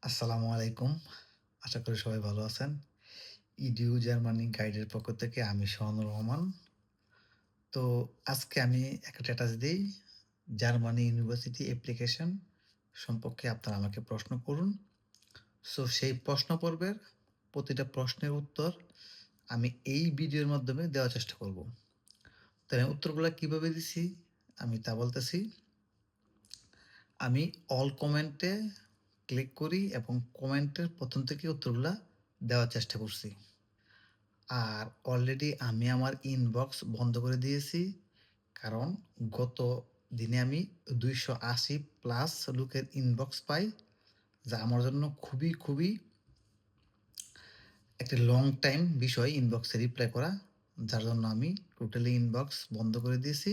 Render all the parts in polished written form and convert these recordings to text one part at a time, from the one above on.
আসসালামু আলাইকুম। আশা করি সবাই ভালো আছেন। ইডিউ জার্মানি গাইডের পক্ষ থেকে আমি শাওনুর রহমান। তো আজকে আমি একটা স্ট্যাটাস দেই। জার্মানি ইউনিভার্সিটি অ্যাপ্লিকেশন সম্পর্কে আপনারা আমাকে প্রশ্ন করুন। সেই প্রশ্ন পর্বের প্রতিটা প্রশ্নের উত্তর আমি এই ভিডিওর মাধ্যমে দেওয়ার চেষ্টা করব। তো আমি উত্তরগুলা কিভাবে দিছি আমি তা বলতেছি। আমি অল কমেন্টে ক্লিক করি এবং কমেন্টের ১ম থেকে উত্তরগুলা দেওয়ার চেষ্টা করছি। আর অলরেডি আমি আমার ইনবক্স বন্ধ করে দিয়েছি। কারণ গত দিনে আমি ২৮০ প্লাস লোকের ইনবক্স পাই, যা আমার জন্য খুবই একটা লং টাইম বিষয় ইনবক্সে রিপ্লাই করা। যার জন্য আমি টোটালি ইনবক্স বন্ধ করে দিয়েছি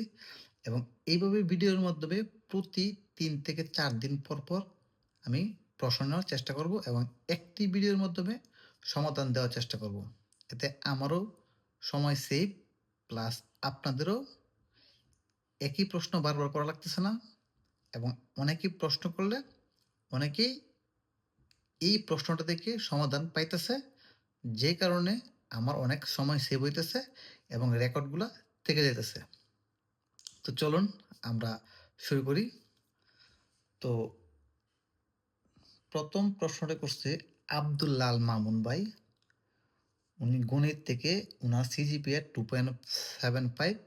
এবং এইভাবে ভিডিওর মাধ্যমে প্রতি ৩ থেকে ৪ দিন পর আমি প্রশ্ন নেওয়ার চেষ্টা করব এবং একটি ভিডিওর মাধ্যমে সমাধান দেওয়ার চেষ্টা করব। এতে আমারও সময় সেভ প্লাস আপনাদেরও একই প্রশ্ন বারবার করা লাগতেছে না এবং অনেকেই প্রশ্ন করলে অনেকেই এই প্রশ্নটা থেকে সমাধান পাইতেছে, যে কারণে আমার অনেক সময় সেভ হইতেছে এবং রেকর্ডগুলা থেকে যাইতেছে। তো চলুন আমরা শুরু করি। তো ১ম প্রশ্নটা করছে আব্দুল্লাল মামুন ভাই। উনি গণিত থেকে উনার সিজিপিএ 2.75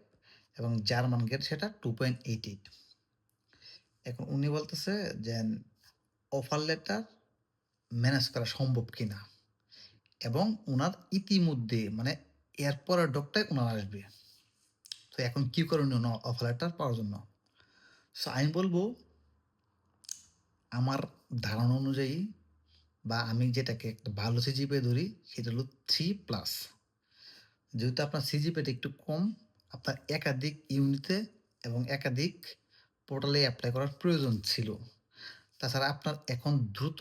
এবং জার্মান গেট সেটা 2.88। এখন উনি বলতেছে যে অফার লেটার ম্যানেজ করা সম্ভব কিনা এবং উনার ইতিমধ্যে মানে এর পরের ডকটাই উনার আসবে। তো এখন কি করণীয় অফার লেটার পাওয়ার জন্য? আমি বলবো আমার ধারণা অনুযায়ী বা আমি যেটাকে একটা ভালো সিজিপিএ ধরি সেটা হলো 3+। যেহেতু আপনার সিজিপিএটা একটু কম, আপনার একাধিক ইউনিটে এবং একাধিক পোর্টালে এপ্লাই করার প্রয়োজন ছিল। তাছাড়া আপনার এখন দ্রুত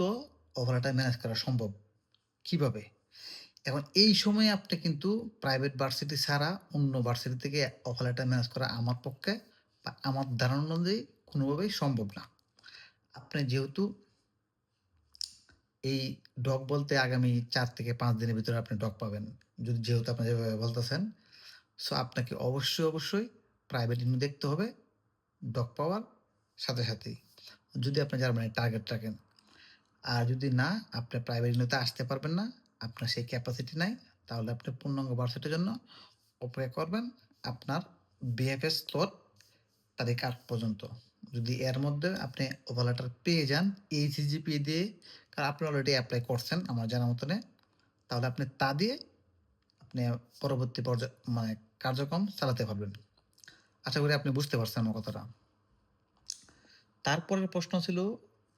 ওভারটা ম্যানেজ করা সম্ভব। কিভাবে? এখন এই সময়ে আপনি কিন্তু প্রাইভেট ভার্সিটি ছাড়া অন্য ভার্সিটি থেকে অফার লেটার ম্যানেজ করা আমার পক্ষে বা আমার ধারণা অনুযায়ী কোনোভাবেই সম্ভব না। আপনি যেহেতু এই ডক বলতে আগামী ৪ থেকে ৫ দিনের ভিতরে আপনি ডক পাবেন। যেহেতু আপনি যেভাবে বলতেছেন। আপনাকে অবশ্যই প্রাইভেট ইউনি দেখতে হবে ডক পাওয়ার সাথেই। যদি আপনি জার্মানির টার্গেট রাখেন। আর যদি না আপনি প্রাইভেট ইউনিতে আসতে পারবেন না, আপনার সেই ক্যাপাসিটি নাই, তাহলে আপনি পূর্ণাঙ্গ ভার্সিটির জন্য অপেক্ষা করবেন আপনার বিএফএস স্লট তারিখ আগ পর্যন্ত। যদি এর মধ্যে আপনি অফার লেটার পেয়ে যান এই সিজিপিএ দিয়ে, কারণ আপনি অলরেডি এপ্লাই করছেন আমার জানা মতনে, তাহলে আপনি তা দিয়ে আপনি পরবর্তী মানে কার্যক্রম চালাতে পারবেন। আশা করি আপনি বুঝতে পারছেন আমার কথাটা। তারপরের প্রশ্ন ছিল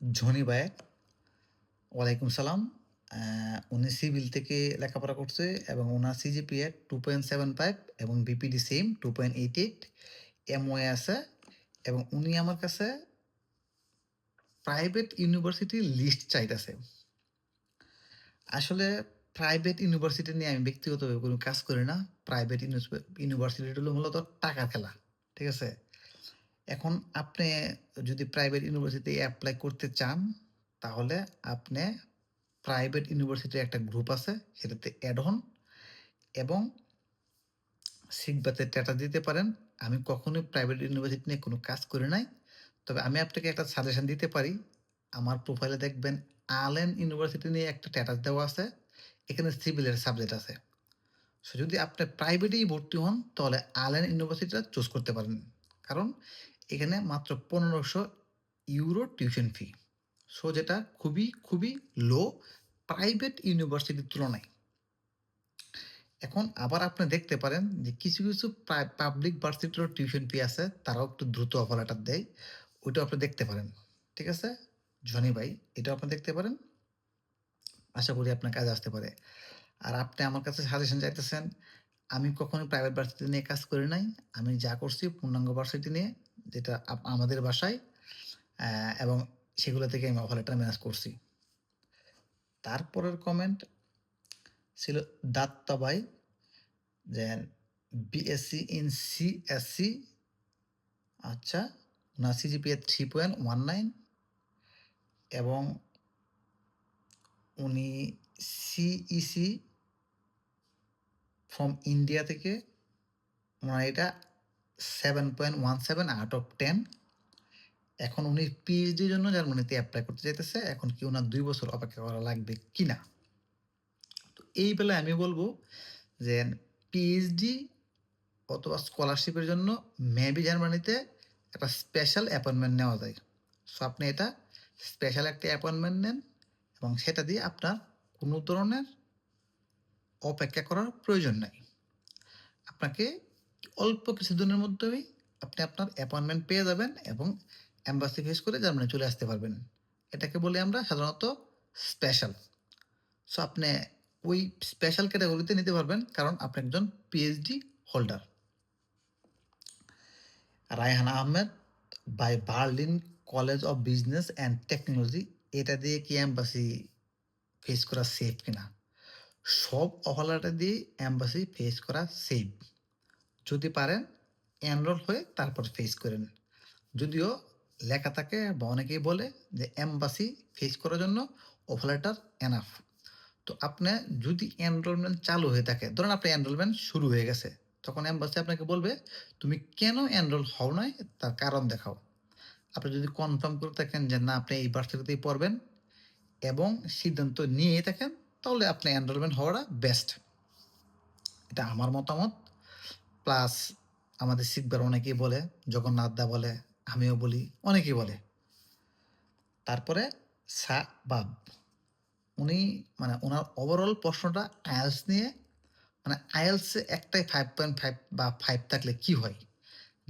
ঝনি ভাইয়ের। ওয়ালাইকুম সালাম। উনি সিভিল থেকে লেখাপড়া করছে এবং ওনার সিজিপিএ 2.75 এবং বিপিডি সেম 2.88, এমওএ আছে এবং উনি আমার কাছে প্রাইভেট ইউনিভার্সিটির লিস্ট চাইতেছে। আসলে প্রাইভেট ইউনিভার্সিটি নিয়ে আমি ব্যক্তিগতভাবে কোনো কাজ করি না। প্রাইভেট ইউনিভার্সিটি হলো মূলত টাকার খেলা। ঠিক আছে? এখন আপনি যদি প্রাইভেট ইউনিভার্সিটি এপ্লাই করতে চান, তাহলে আপনি প্রাইভেট ইউনিভার্সিটির একটা গ্রুপ আছে, সেটাতে অ্যাড হন এবং সিগবাতে স্ট্যাটাস দিতে পারেন। আমি কখনোই প্রাইভেট ইউনিভার্সিটি নিয়ে কোনো কাজ করি নাই। তবে আমি আপনাকে একটা সাজেশন দিতে পারি। আমার প্রোফাইলে দেখবেন আলেন ইউনিভার্সিটি নিয়ে একটা স্ট্যাটাস দেওয়া আছে। এখানে সিভিলের সাবজেক্ট আছে। যদি আপনি প্রাইভেটেই ভর্তি হন, তাহলে আলেন ইউনিভার্সিটিটা চুজ করতে পারেন। কারণ এখানে মাত্র ১৫০০ ইউরো টিউশন ফি। যেটা খুবই লো প্রাইভেট ইউনিভার্সিটির তুলনায়। এখন আবার আপনি দেখতে পারেন যে কিছু পাবলিক ভার্সিটিরও টিউশন ফি আছে, তারাও একটু দ্রুত অফার লেটার দেয়। ওইটাও আপনি দেখতে পারেন। ঠিক আছে? জনি ভাই, এটাও আপনি দেখতে পারেন। আশা করি আপনার কাজে আসতে পারে। আর আপনি আমার কাছে সাজেশন চাইতেছেন। আমি কখনোই প্রাইভেট ভার্সিটি নিয়ে কাজ করি নাই। আমি যা করছি পূর্ণাঙ্গ ভার্সিটি নিয়ে, যেটা আমাদের বাসায় এবং সেগুলো থেকে আমি অফার লেটার ম্যানেজ করছি। তারপরের কমেন্ট ছিল দাত্তা ভাই যে বিএসসি ইন সিএসসি। আচ্ছা, ওনার সিজিপিএ 3.19 এবং উনি সিইসি ফ্রম ইন্ডিয়া থেকে ওনার এটা 7.17 আউট অফ 10। এখন উনি পিএইচডির জন্য জার্মানিতে এপ্লাই করতে চাইতেছে। এখন কি উনার 2 বছর অপেক্ষা করা লাগবে কিনা? তো এই বেলায় আমি বলব যে পিএইচডি অথবা স্কলারশিপের জন্য মেবি জার্মানিতে একটা স্পেশাল অ্যাপয়েন্টমেন্ট নেওয়া যায়। সো আপনি এটা স্পেশাল একটা অ্যাপয়েন্টমেন্ট নেন এবং সেটা দিয়ে আপনার কোনো ধরনের অপেক্ষা করার প্রয়োজন নাই। আপনাকে অল্প কিছুদিনের মধ্যেই আপনি আপনার অ্যাপয়েন্টমেন্ট পেয়ে যাবেন এবং এম্বাসি ফেস করে জার্মানি চলে আসতে পারবেন। এটাকে বলি আমরা সাধারণত স্পেশাল। সো আপনি ওই স্পেশাল ক্যাটাগরিতে নিতে পারবেন কারণ আপনি একজন PhD holder. Raihan Ahmed by Berlin College of Business and Technology, এটা দিয়ে কি এম্বাসি ফেস করা সেফ কিনা? সব অফার লেটার দিয়ে এম্বাসি ফেস করা সেফ। যদি পারেন এনরোল হয়ে তারপর ফেস করেন। যদিও লেখা থাকে বা অনেকেই বলে যে এম্বাসি ফেস করার জন্য অফার লেটার এনাফ। তো আপনি যদি এনরোলমেন্ট চালু হয়ে থাকে, ধরেন আপনার এনরোলমেন্ট শুরু হয়ে গেছে, তখন এম্বাসি আপনাকে বলবে তুমি কেন এনরোল হও নাই তার কারণ দেখাও। আপনি যদি কনফার্ম করে থাকেন যে না আপনি এই ভার্সিটিতেই পড়বেন এবং সিদ্ধান্ত নিয়েই থাকেন, তাহলে আপনি এনরোলমেন্ট হওয়াটা বেস্ট। এটা আমার মতামত। প্লাস আমাদের শিখবার অনেকেই বলে, জগন্নাথ দা বলে, আমিও বলি, অনেকেই বলে। তারপরে সাবাব উনি মানে ওনার ওভারঅল প্রশ্নটা আইএলস নিয়ে, মানে আইএলসে একটাই 5.5 বা 5 থাকলে কি হয়?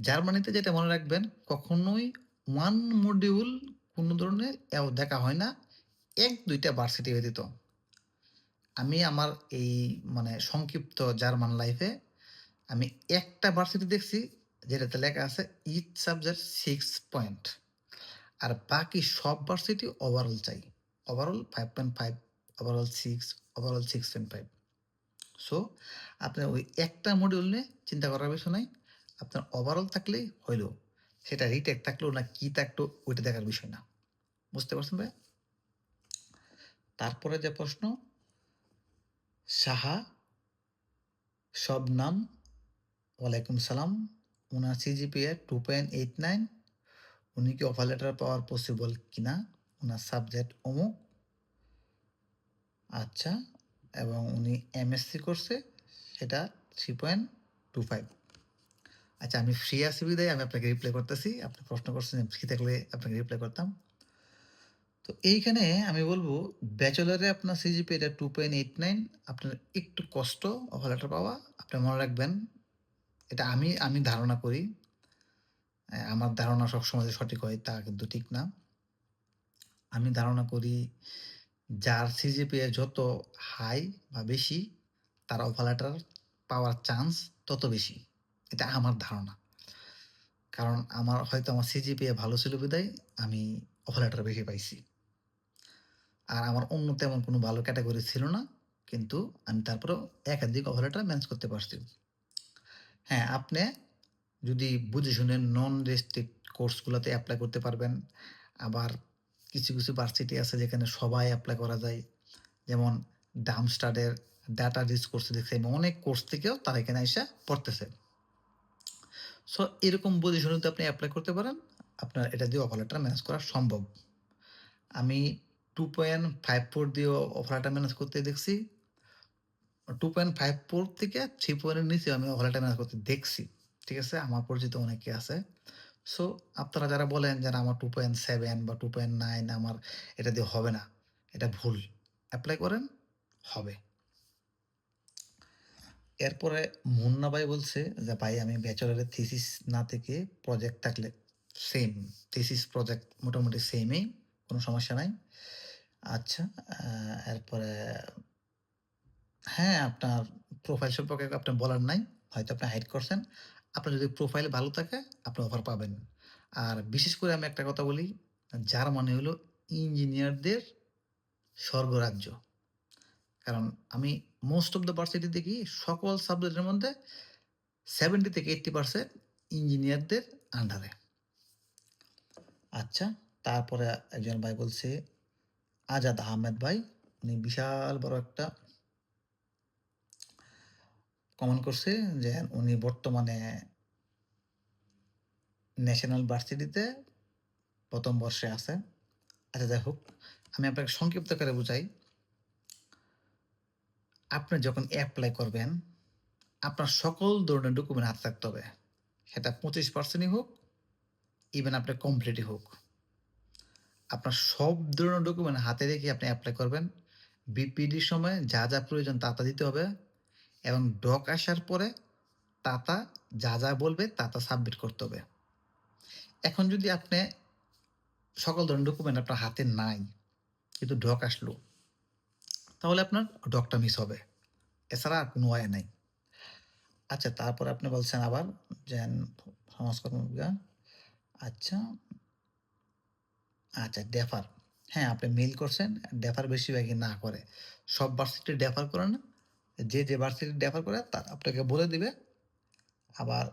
জার্মানিতে যেটা মনে রাখবেন, কখনোই 1 মডিউল কোনো ধরনের দেখা হয় না 1-2টা ভার্সিটি ব্যতীত। আমি আমার এই মানে সংক্ষিপ্ত জার্মান লাইফে আমি একটা ভার্সিটি দেখছি যেটাতে লেখা আছে ইচ সাবজেক্ট 6 পয়েন্ট, আর বাকি সব ভার্সিটি ওভারঅল চাই। Overall 5.5, overall 6, overall 6.5। সো আপনার ওই একটা মডিউল নিয়ে চিন্তা করার বিষয় নাই। আপনার ওভারঅল থাকলেই হইল। সেটা রিটেক থাকলো না কি থাকলো ওইটা দেখার বিষয় না। বুঝতে পারছেন ভাই? তারপরে যে প্রশ্ন, সাহা শবনাম, ওয়ালাইকুম সালাম। ওনার সিজিপিএ 2.89। উনি কি অফার লেটার পাওয়ার পসিবল কিনা? ওনার সাবজেক্ট অমুক। আচ্ছা, এবং উনি এমএসসি করছে, সেটা 3.25। আচ্ছা, আমি ফ্রি আছি বিধায় আমি আপনাকে রিপ্লাই করতেছি। আপনি প্রশ্ন করছেন, ফ্রি থাকলে আপনাকে রিপ্লাই করতাম। তো এইখানে আমি বলবো ব্যাচেলরে আপনার সিজিপিএটা 2.89, আপনার একটু কষ্ট অফার লেটার পাওয়া। আপনি মনে রাখবেন, এটা আমি ধারণা করি। আমার ধারণা সবসময় যে সঠিক হয় তা কিন্তু ঠিক না। আমি ধারণা করি যার সিজিপিএ যত হাই বা বেশি, তার অফার লেটার পাওয়ার চান্স তত বেশি। এটা আমার ধারণা। কারণ আমার সিজিপিএ ভালো ছিল বিধায় আমি অফার লেটার বেশি পাইছি। আর আমার অন্য তেমন কোনো ভালো ক্যাটাগরি ছিল না। কিন্তু আমি তারপরেও একাধিক অফার লেটার ম্যানেজ করতে পারছি। হ্যাঁ, আপনি যদি বুঝে শুনে নন রেস্ট্রিক্ট কোর্সগুলোতে এপ্লাই করতে পারবেন। আবার কিছু ভার্সিটি আছে যেখানে সবাই এপ্লাই করা যায়। যেমন ডার্মস্টাডের ডাটা রিস কোর্সে দেখছি আমি অনেক কোর্স থেকেও তারা এখানে এসে পড়তেছে। সো এরকম বুঝে শুনে যদি আপনি এপ্লাই করতে পারেন, আপনার এটা দিয়ে অফার লেটার ম্যানেজ করা সম্ভব। আমি 2.54 দিয়েও অফার লেটার ম্যানেজ করতে দেখছি। 2.54 থেকে 3 পয়েন্টের নিচেও আমি অফার লেটার ম্যানেজ করতে দেখছি। ঠিক আছে? আমার পরিচিত অনেকে আছে। সো আপনারা যারা বলেন যে আমার 2.7 বা 2.9 আমার এটা দিয়ে হবে না, এটা ভুল। এপ্লাই করেন, হবে। এরপরে মুন্না ভাই বলছে যে ভাই আমি ব্যাচেলরের থিসিস না থেকে প্রজেক্ট থাকলে সেম, থিসিস প্রজেক্ট মোটামুটি সেমই, কোনো সমস্যা নাই। আচ্ছা, এরপরে হ্যাঁ, আপনার প্রোফাইল সম্পর্কে আপনার বলার নাই। হয়তো আপনি হাইড করছেন। আপনার যদি প্রোফাইল ভালো থাকে আপনি অফার পাবেন। আর বিশেষ করে আমি একটা কথা বলি, জার্মানি হলো ইঞ্জিনিয়ারদের স্বর্গরাজ্য। কারণ আমি মোস্ট অফ দ্য ভার্সিটি দেখি সকল সাবজেক্টের মধ্যে 70 থেকে 80% ইঞ্জিনিয়ারদের আন্ডারে। আচ্ছা, তারপরে একজন ভাই বলছে, আজাদ আহমেদ ভাই, উনি বিশাল বড় একটা কমেন্ট করছে যে উনি বর্তমানে ন্যাশনাল ভার্সিটিতে ১ম বর্ষে আছে। আচ্ছা যাই হোক, আমি আপনাকে সংক্ষিপ্ত করে বুঝাই। আপনি যখন এপ্লাই করবেন, আপনার সকল ধরনের ডকুমেন্ট হাতে থাকতে হবে। সেটা 25% হোক, ইভেন আপনার কমপ্লিটই হোক। আপনার সব ধরনের ডকুমেন্ট হাতে রেখে আপনি এপ্লাই করবেন। বিপিডির সময় যা প্রয়োজন তা দিতে হবে এবং ডক আসার পরে তা যা বলবে তা সাবমিট করতে হবে। এখন যদি আপনি সকল ধরনের ডকুমেন্ট আপনার হাতে নাই, কিন্তু ডক আসলো, তাহলে আপনার ডকটা মিস হবে। এছাড়া আর কোনো ওয়ে নাই। আচ্ছা, তারপরে আপনি বলছেন আবার যে সমাজকর্ম বিভাগ। আচ্ছা, আচ্ছা ডেফার। হ্যাঁ, আপনি মেইল করছেন, ডেফার বেশিরভাগই না করে। সব ভার্সিটি ডেফার করে না। যে ভার্সিটি ডেফার করে তারা আপনাকে বলে দিবে। আবার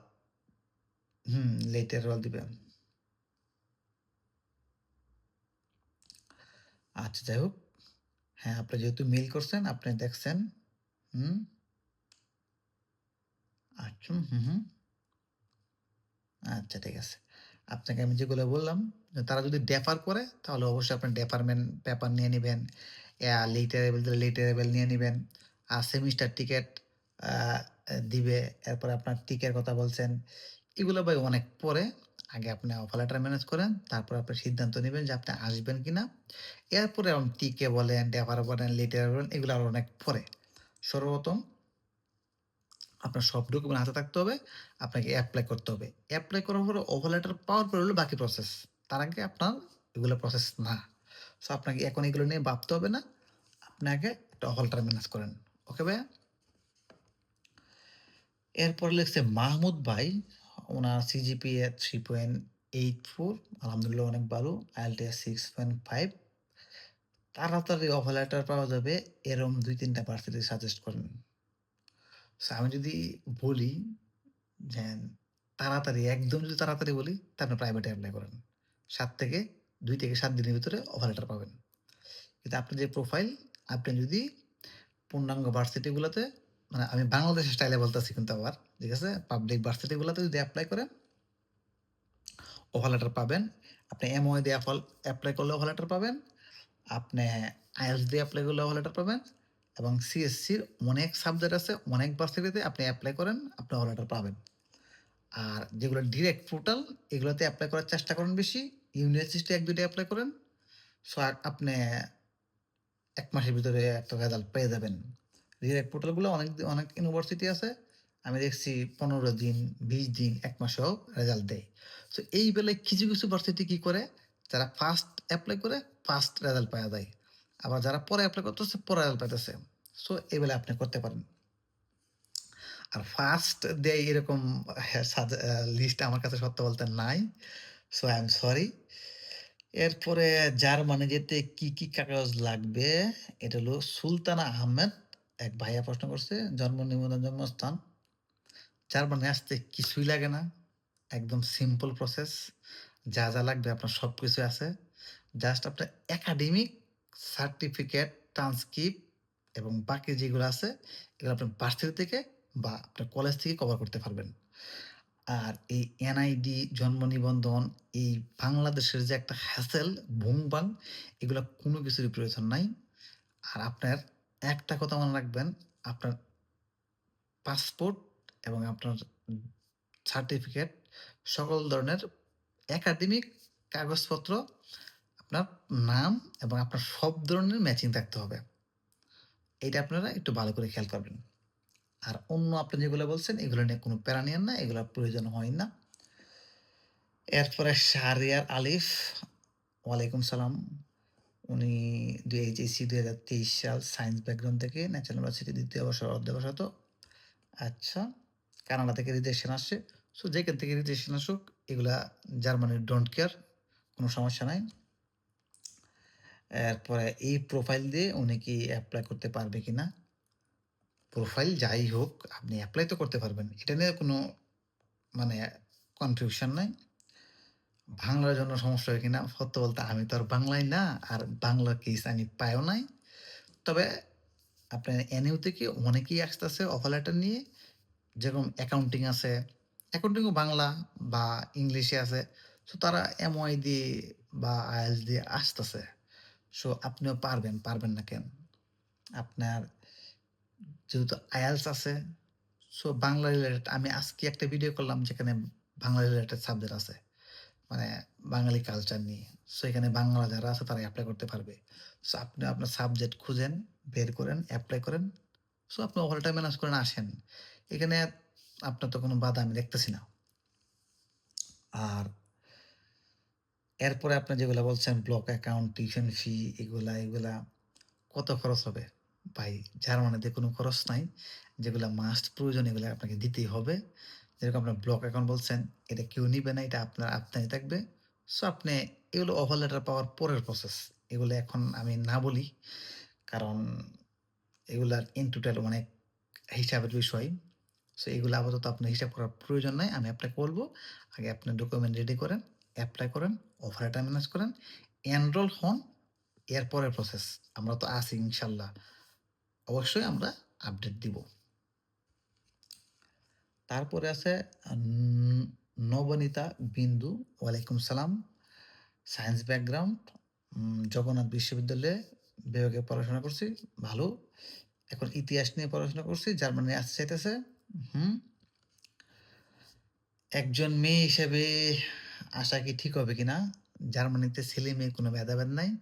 লেটার রোল দিবে। আচ্ছা যাই হোক। হ্যাঁ, আপনি যেহেতু মেইল করছেন, আপনি দেখছেন। হুম, আচ্ছা, আচ্ছা ঠিক আছে। আপনাকে আমি যেগুলো বললাম, যে তারা যদি ডেফার করে তাহলে অবশ্যই আপনি ডেফারমেন্ট পেপার নিয়ে নিবেন। লেটারেবল দিলে লেটারেবল নিয়ে নিবেন। আর সেমিস্টার টিকেট আ দিবে। এরপরে আপনার টিকের কথা বলছেন। এগুলো ভাই অনেক পরে। আগে আপনি অফার লেটার ম্যানেজ করেন। তারপর আপনি সিদ্ধান্ত নিবেন যে আপনি আসবেন কিনা। এরপরে টিকে বলেন, ডেফার বলেন, লেটার বলেন, এগুলো আরো অনেক পরে। সর্বপ্রথম আপনার সব ডকুমেন্ট হাতে থাকতে হবে। আপনাকে এপ্লাই করতে হবে। এপ্লাই করার পরে অফার লেটার পাওয়ার পরে হলো বাকি প্রসেস। তার আগে আপনার এগুলো প্রসেস না। সো আপনাকে এখন এগুলো নিয়ে ভাবতে হবে না। আপনি আগে একটা অফার লেটার ম্যানেজ করেন। ওকে ভাইয়া? এরপরে লিখছে মাহমুদ ভাই, ওনার সিজিপিএ 3.84, আলহামদুলিল্লাহ অনেক ভালো। আইএলটিএস 6.5। তাড়াতাড়ি অফার লেটার পাওয়া যাবে এরকম ২-৩ টা ভার্সিটি সাজেস্ট করেন। সো আমি যদি বলি যে তাড়াতাড়ি, একদম যদি তাড়াতাড়ি বলি, তা আপনি প্রাইভেটে এপ্লাই করেন। ৭ থেকে ২ থেকে ৭ দিনের ভিতরে অফার লেটার পাবেন। কিন্তু আপনার যে প্রোফাইল, আপনি যদি পূর্ণাঙ্গ ভার্সিটিগুলোতে, মানে আমি বাংলাদেশের স্টাইলে বলতেছি কিন্তু আবার, ঠিক আছে? পাবলিক ভার্সিটিগুলোতে যদি এপ্লাই করেন, অফার লেটার পাবেন। আপনি এমওএ দিয়ে এপ্লাই করলে অফার লেটার পাবেন। আপনি আইএলটিএস দিয়ে এপ্লাই করলে অফার লেটার পাবেন এবং সিএসসির অনেক সাবজেক্ট আছে, অনেক ভার্সিটিতে আপনি এপ্লাই করেন, আপনি অফার লেটার পাবেন। আর যেগুলো ডিরেক্ট পোর্টাল, এগুলোতে এপ্লাই করার চেষ্টা করেন বেশি। ইউনিভার্সিটি ১-২ টা এপ্লাই করেন। সো আপনি ১ মাসের ভিতরে একটা রেজাল্ট পেয়ে যাবেন। ডিরেক্ট পোর্টালগুলো অনেক ইউনিভার্সিটি আছে। আমি দেখছি ১৫ দিন, ২০ দিন, ১ মাসেও রেজাল্ট দেয়। সো এই বেলায় কিছু ভার্সিটি কি করে? যারা ফার্স্ট এপ্লাই করে, ফার্স্ট রেজাল্ট পাওয়া যায়। আবার যারা পরে এপ্লাই করতেছে, পরে রেজাল্ট পাইতেছে। সো এই বেলায় আপনি করতে পারেন। আর ফার্স্ট দেয় এরকম লিস্ট আমার কাছে সত্য বলতে নাই। So I am sorry. এরপরে জার্মানি যেতে কি কাগজ লাগবে? এটা হলো সুলতানা আহমেদ এক ভাইয়া প্রশ্ন করছে। জন্ম নিবন্ধন, জন্মস্থান। জার্মানি আসতে কিছুই লাগে না। একদম সিম্পল প্রসেস। যা লাগবে আপনার সবকিছুই আছে। জাস্ট আপনার একাডেমিক সার্টিফিকেট, ট্রান্সক্রিপ্ট এবং বাকি যেগুলো আছে, এগুলো আপনার ভার্সিটি থেকে বা আপনার কলেজ থেকে কভার করতে পারবেন। আর এই এনআইডি, জন্ম নিবন্ধন, এই বাংলাদেশের যে একটা হ্যাসেল, ভুং-ভাং, এগুলা কোনো কিছুরই প্রয়োজন নাই। আর আপনার একটা কথা মনে রাখবেন, আপনার পাসপোর্ট এবং আপনার সার্টিফিকেট, সকল ধরনের একাডেমিক কাগজপত্র, আপনার নাম এবং আপনার সব ধরনের ম্যাচিং থাকতে হবে। এইটা আপনারা একটু ভালো করে খেয়াল করবেন। আর অন্য আপনি যেগুলো বলছেন, এগুলো নিয়ে কোনো প্যারা নিয়েন না, এগুলার প্রয়োজন হয় না। এরপরে শাহরিয়ার আলিফ, ওয়ালাইকুম সালাম। উনি এইচএসসি ২০২৩ সাল সায়েন্স ব্যাকগ্রাউন্ড থেকে ন্যাশনাল ইউনিভার্সিটি ২য় বর্ষ অধ্যবসায়রত। আচ্ছা, কানাডা থেকে রিজেকশন আসছে। সো যেখান থেকে রিজেকশন আসুক, এগুলা জার্মানির ডোন্ট কেয়ার, কোনো সমস্যা নাই। এরপরে এই প্রোফাইল দিয়ে উনি কি এপ্লাই করতে পারবে কিনা? প্রোফাইল যাই হোক, আপনি এপ্লাই তো করতে পারবেন। এটা নিয়ে কোনো মানে কনফিউশন নাই। বাংলার জন্য সমস্যা হয় কিনা? সত্য বলতে আমি তো আর বাংলায় না, আর বাংলা কেস আমি পাইও নাই। তবে আপনার NU থেকে অনেকেই আসতেছে অফার লেটার নিয়ে। যেরকম অ্যাকাউন্টিং আছে, অ্যাকাউন্টিংও বাংলা বা ইংলিশে আছে। সো তারা MOI দিয়ে বা IELTS দিয়ে আসতেছে। সো আপনিও পারবেন, পারবেন না কেন? আপনার যেহেতু IELTS আছে, সো বাংলা রিলেটেড আমি আজকে একটা ভিডিও করলাম যেখানে বাংলা রিলেটেড সাবজেক্ট আছে। মানে বাঙালি কালচার নিয়ে। সো এখানে বাংলা যারা আছে তারা এপ্লাই করতে পারবে। সো আপনি আপনার সাবজেক্ট খুঁজেন, বের করেন, এপ্লাই করেন। সো আপনি ওভার টাইম ম্যানেজ করেন আসেন। এখানে আপনার তো কোনো বাধা আমি দেখতেছি না। আর এরপরে আপনি যেগুলা বলছেন ব্লক অ্যাকাউন্ট, টিউশন ফি এগুলা কত খরচ হবে? ভাই জার্মানিতে কোনো খরচ নাই। যেগুলা মাস্ট প্রয়োজন এগুলা আপনাকে দিতেই হবে। যেরকম আপনার ব্লক অ্যাকাউন্ট বলছেন, এটা কেউ নিবে না, এটা আপনারই থাকবে। সো আপনি এগুলো অফার লেটার পাওয়ার পরের প্রসেস। এগুলো এখন আমি না বলি। কারণ এগুলার ইন টোটাল অনেক হিসাবের বিষয়। সো এগুলো আপাতত আপনার হিসাব করার প্রয়োজন নাই। আমি এপ্লাই করব। আগে আপনি ডকুমেন্ট রেডি করেন, এপ্লাই করেন, অফার লেটার ম্যানেজ করেন, এনরোল হন। এরপরের প্রসেস। আমরা তো আছি ইনশাল্লাহ। অবশ্যই আমরা আপডেট দিব। তারপরে আছে নবনীতা বিন্দু। ওয়ালাইকুম সালাম। সায়েন্স ব্যাকগ্রাউন্ড, জগন্নাথ বিশ্ববিদ্যালয়ে বিভাগে পড়াশোনা করছি। ভালো। এখন ইতিহাস নিয়ে পড়াশোনা করছি। জার্মানি আসতে চাইতেছে। হুম। একজন মেয়ে হিসেবে আসা কি ঠিক হবে কিনা? জার্মানিতে ছেলে-মেয়ে কোনো ভেদাভেদ নাই।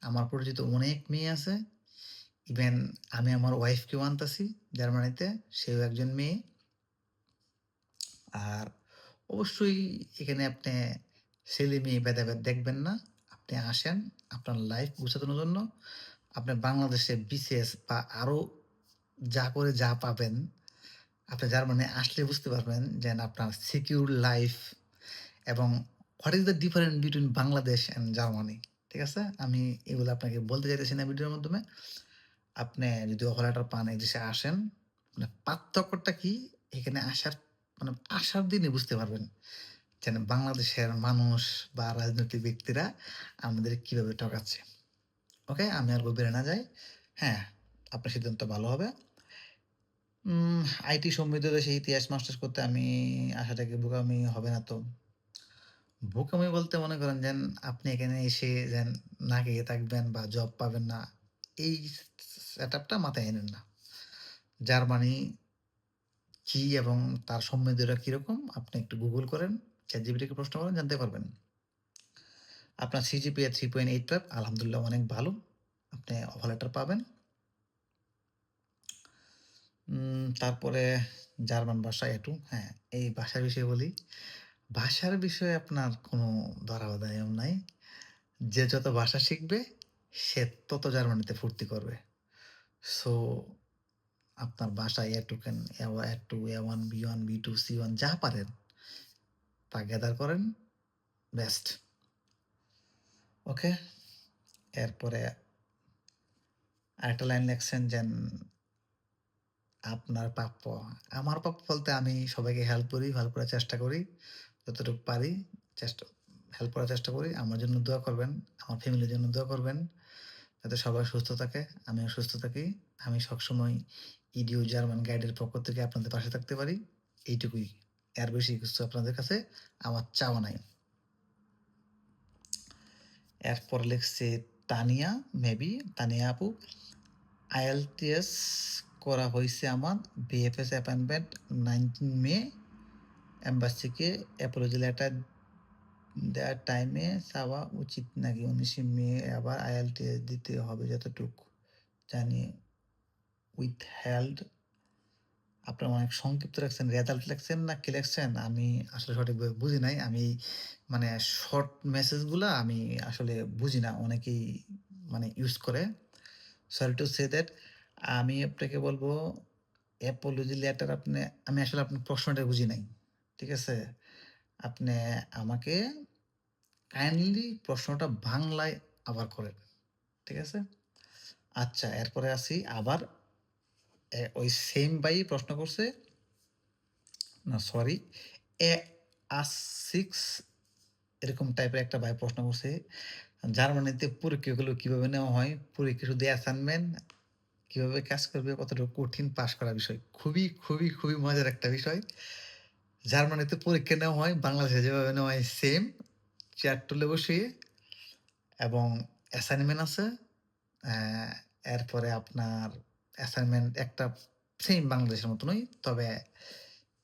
আমার পরিচিত অনেক মেয়ে আছে। ইভেন আমি আমার ওয়াইফকেও আনতাছি জার্মানিতে। সেও একজন মেয়ে। আর অবশ্যই এখানে আপনি ছেলে-মেয়ে ভেদাভেদ দেখবেন না। আপনি আসেন আপনার লাইফ গুছানোর জন্য। আপনি বাংলাদেশে BCS বা আরো যা করে যা পাবেন, আপনি জার্মানি আসলে বুঝতে পারবেন যে না আপনার সিকিউর লাইফ এবং what is the difference between Bangladesh and Germany. ঠিক আছে? আমি এগুলো আপনাকে বলতে চাইতেছি না ভিডিওর মাধ্যমে। আপনি যদি অফার লেটার পান এই দেশে আসেন, মানে পার্থক্যটা কি? এখানে আসার দিনে বুঝতে পারবেন। যেন বাংলাদেশের মানুষ বা রাজনৈতিক ব্যক্তিরা আমাদের কিভাবে ঠকাচ্ছে। ওকে? আমি আর বেড়ে না যাই। হ্যাঁ, আপনার সিদ্ধান্ত ভালো হবে। আইটি সমৃদ্ধ দেশে ইতিহাস মাস্টার্স করতে আমি আসাটা কি বোকামি হবে না তো? বোকামি বলতে মনে করেন যেন আপনি এখানে এসে যেন না খেয়ে থাকবেন বা জব পাবেন না। এই সেটআপটা মাথায় এনেন না। জার্মানি কি এবং তার সমৃদ্ধটা কিরকম আপনি একটু গুগল করেন, ChatGPT কে প্রশ্ন করেন জানতে পারবেন। আপনার CGPA 3.85 আলহামদুলিল্লাহ অনেক ভালো। আপনি অফার লেটার পাবেন। তারপরে জার্মান ভাষা A2 হ্যাঁ, এই ভাষার বিষয়ে বলি। ভাষার বিষয়ে আপনার কোনো ধরা-বাঁধা নিয়ম নাই। যে যত ভাষা শিখবে সে তত জার্মানিতে ফুর্তি করবে। সো আপনার ভাষা A2 কেন A2, A1, B1, B2, C1 যা পারেন তা গ্যাদার করেন। বেস্ট। ওকে? এরপরে আরেকটা লাইন লেখছেন যেন আপনার প্রাপ্য। আমার প্রাপ্য বলতে আমি সবাইকে হেল্প করি, হেল্প করার চেষ্টা করি। যতটুকু পারি চেষ্টা হেল্প করার চেষ্টা করি। আমার জন্য দোয়া করবেন। আমার ফ্যামিলির জন্য দোয়া করবেন। যাতে সবাই সুস্থ থাকে, আমিও সুস্থ থাকি। আমি সবসময় ইডিও জার্মান গাইডের পক্ষ থেকে আপনাদের পাশে থাকতে পারি। এইটুকুই। এর বেশি কিছু আপনাদের কাছে আমার চাওয়া নাই। এরপর লিখছে তানিয়া, মেবি তানিয়া আপু। IELTS করা হইছে আমার। BFS অ্যাপয়েন্টমেন্ট 19 মে। এম্বাসিকে অ্যাপোলজি লেটার দেওয়ার টাইমে চাওয়া উচিত নাকি? 19 মে আবার IELTS দিতে হবে যতটুকু জানি উইথহেল্ড। আপনারা অনেক সংক্ষিপ্ত লিখছেন, রেজাল্ট লিখছেন না কি লিখছেন? আমি আসলে সঠিকভাবে বুঝি নাই। আমি মানে শর্ট মেসেজগুলা আমি আসলে বুঝি না। অনেকেই মানে ইউজ করে। Sorry to say that. আমি আপনাকে বলব অ্যাপোলজি লেটার আমি আসলে আপনার প্রশ্নটা বুঝি নাই। ঠিক আছে? আপনি আমাকে কাইন্ডলি প্রশ্নটা বাংলায় আবার করেন। ঠিক আছে? আচ্ছা এরপরে আসি আবার ওই সেম ভাই প্রশ্ন করছে না সরি এ আস 6 এরকম টাইপের একটা ভাই প্রশ্ন করছে। জার্মানিতে পরীক্ষাগুলো কিভাবে নেওয়া হয়? পরীক্ষা শুধু অ্যাসাইনমেন্ট, কিভাবে কাজ করবে, কতটুকু কঠিন, পাস করার বিষয়। খুবই মজার একটা বিষয়। জার্মানিতে পরীক্ষা নেওয়া হয় বাংলাদেশে যেভাবে নেওয়া হয় সেম, চেয়ার টেবিলে বসিয়ে এবং অ্যাসাইনমেন্ট আছে। অ্যা এরপরে আপনার অ্যাসাইনমেন্ট একটা সেম বাংলাদেশের মতনই। তবে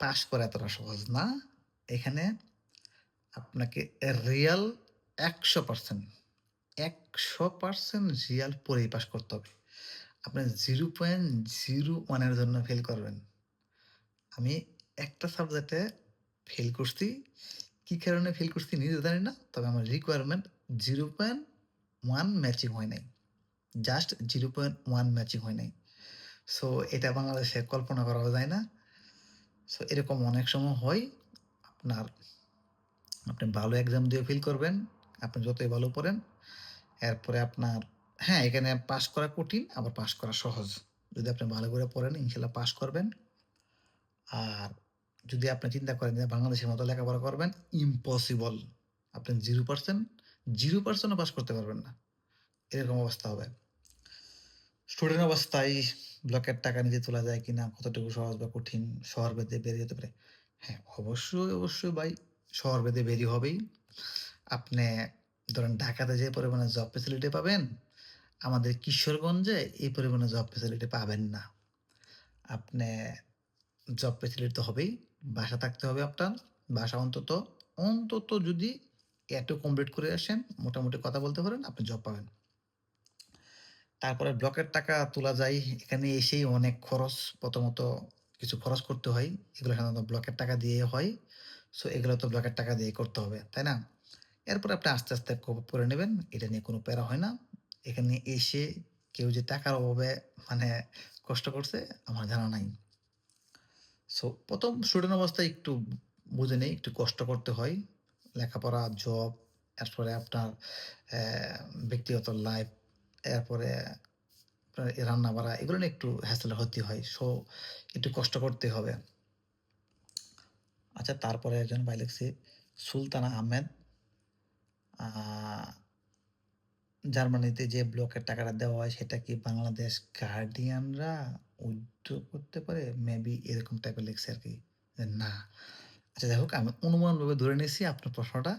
পাস করা এতটা সহজ না। এখানে আপনাকে রিয়াল ১০০% ১০০% রিয়াল পড়েই পাস করতে হবে। আপনি 0.01 এর জন্য ফেল করবেন। আমি একটা সাবজেক্টে ফেল করছি। কি কারণে ফেল করছি নিজেও জানি না। তবে আমার রিকোয়ারমেন্ট 0.1 ম্যাচিং হয় নাই। জাস্ট 0.1 ম্যাচিং হয় নাই। সো এটা বাংলাদেশে কল্পনা করাও যায় না। সো এরকম অনেক সময় হয়। আপনার আপনি ভালো এক্সাম দিয়ে ফেল করবেন। আপনি যতই ভালো পড়েন। এরপরে আপনার হ্যাঁ, এখানে পাস করা কঠিন, আবার পাস করা সহজ। যদি আপনি ভালো করে পড়েন ইনশাআল্লাহ পাস করবেন। আর যদি আপনি চিন্তা করেন যে বাংলাদেশের মতো লেখাপড়া করবেন, ইম্পসিবল। আপনি 0% ও পাস করতে পারবেন না। এরকম অবস্থা হবে। স্টুডেন্ট অবস্থায় ব্লকের টাকা নিজে তোলা যায় কিনা, কতটুকু সহজ বা কঠিন, শহরভেদে বেরিয়ে যেতে পারে। হ্যাঁ, অবশ্যই ভাই শহরভেদে বেরি হবেই। আপনি ধরেন ঢাকাতে যে পরিমাণে জব ফ্যাসিলিটি পাবেন, আমাদের কিশোরগঞ্জে এই পরিমাণে জব ফ্যাসিলিটি পাবেন না। আপনি জব ফ্যাসিলিটি তো হবেই। বাসা থাকতে হবে আপনার। বাসা অন্তত যদি এটু কমপ্লিট করে আসেন, মোটামুটি কথা বলতে পারেন, আপনি জব পাবেন। তারপরে ব্লকের টাকা তোলা যায়। এখানে এসেই অনেক খরচ। প্রথমত কিছু খরচ করতে হয়। এগুলো সাধারণত ব্লকের টাকা দিয়ে হয়। সো এগুলো তো ব্লকের টাকা দিয়েই করতে হবে, তাই না? এরপরে আপনি আস্তে করে নেবেন। এটা নিয়ে কোনো প্যারা হয় না। এখানে এসে কেউ যে টাকার অভাবে মানে কষ্ট করছে আমার জানা নাই। সো ১ম স্টুডেন্ট অবস্থায় একটু বুঝে নেই, একটু কষ্ট করতে হয়। লেখাপড়া, জব, এরপরে আপনার অ্যা ব্যক্তিগত লাইফ, এরপরে আপনার রান্না-বাড়া এগুলো নিয়ে একটু হ্যাসেল হতে হয়। সো একটু কষ্ট করতে হবে। আচ্ছা, তারপরে একজন ভাই লিখছে সুলতানা আহমেদ। আ জার্মানিতে যে ব্লকের টাকাটা দেওয়া হয় সেটা কি বাংলাদেশ গার্ডিয়ানরা উইথড্র করতে পারে? মেবি এরকম টাইপের লিখছে আরকি। যে না। আচ্ছা, যাই হোক, আমি অনুমানভাবে ধরে নিয়েছি আপনার প্রশ্নটা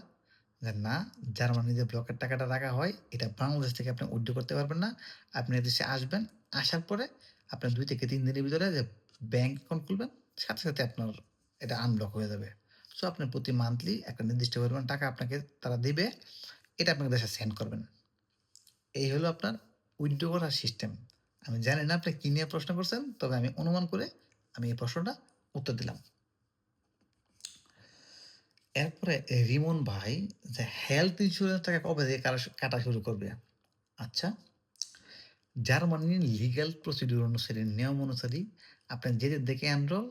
যে না, জার্মানির যে ব্লকের টাকাটা রাখা হয় এটা বাংলাদেশ থেকে আপনি উইথড্র করতে পারবেন না। আপনি এদেশে আসবেন। আসার পরে আপনার ২ থেকে ৩ দিনের ভিতরে যে ব্যাংক অ্যাকাউন্ট খুলবেন, সাথে আপনার এটা আনব্লক হয়ে যাবে। সো আপনি প্রতি মান্থলি একটা নির্দিষ্ট পরিমাণ টাকা আপনাকে তারা দিবে। এটা আপনাকে দেশে সেন্ড করবেন। এই হলো আপনার উইথড্র করার সিস্টেম। আমি জানি না আপনি কি নিয়ে প্রশ্ন করছেন, তবে আমি অনুমান করে আমি এই প্রশ্নটা উত্তর দিলাম। এরপরে রিমন ভাই যে হেলথ ইন্সুরেন্স টাকা কবে থেকে কাটা শুরু করবে? আচ্ছা, জার্মানির লিগ্যাল প্রসিডিউর অনুসারে, নিয়ম অনুসারে আপনার যেদিন থেকে এনরোল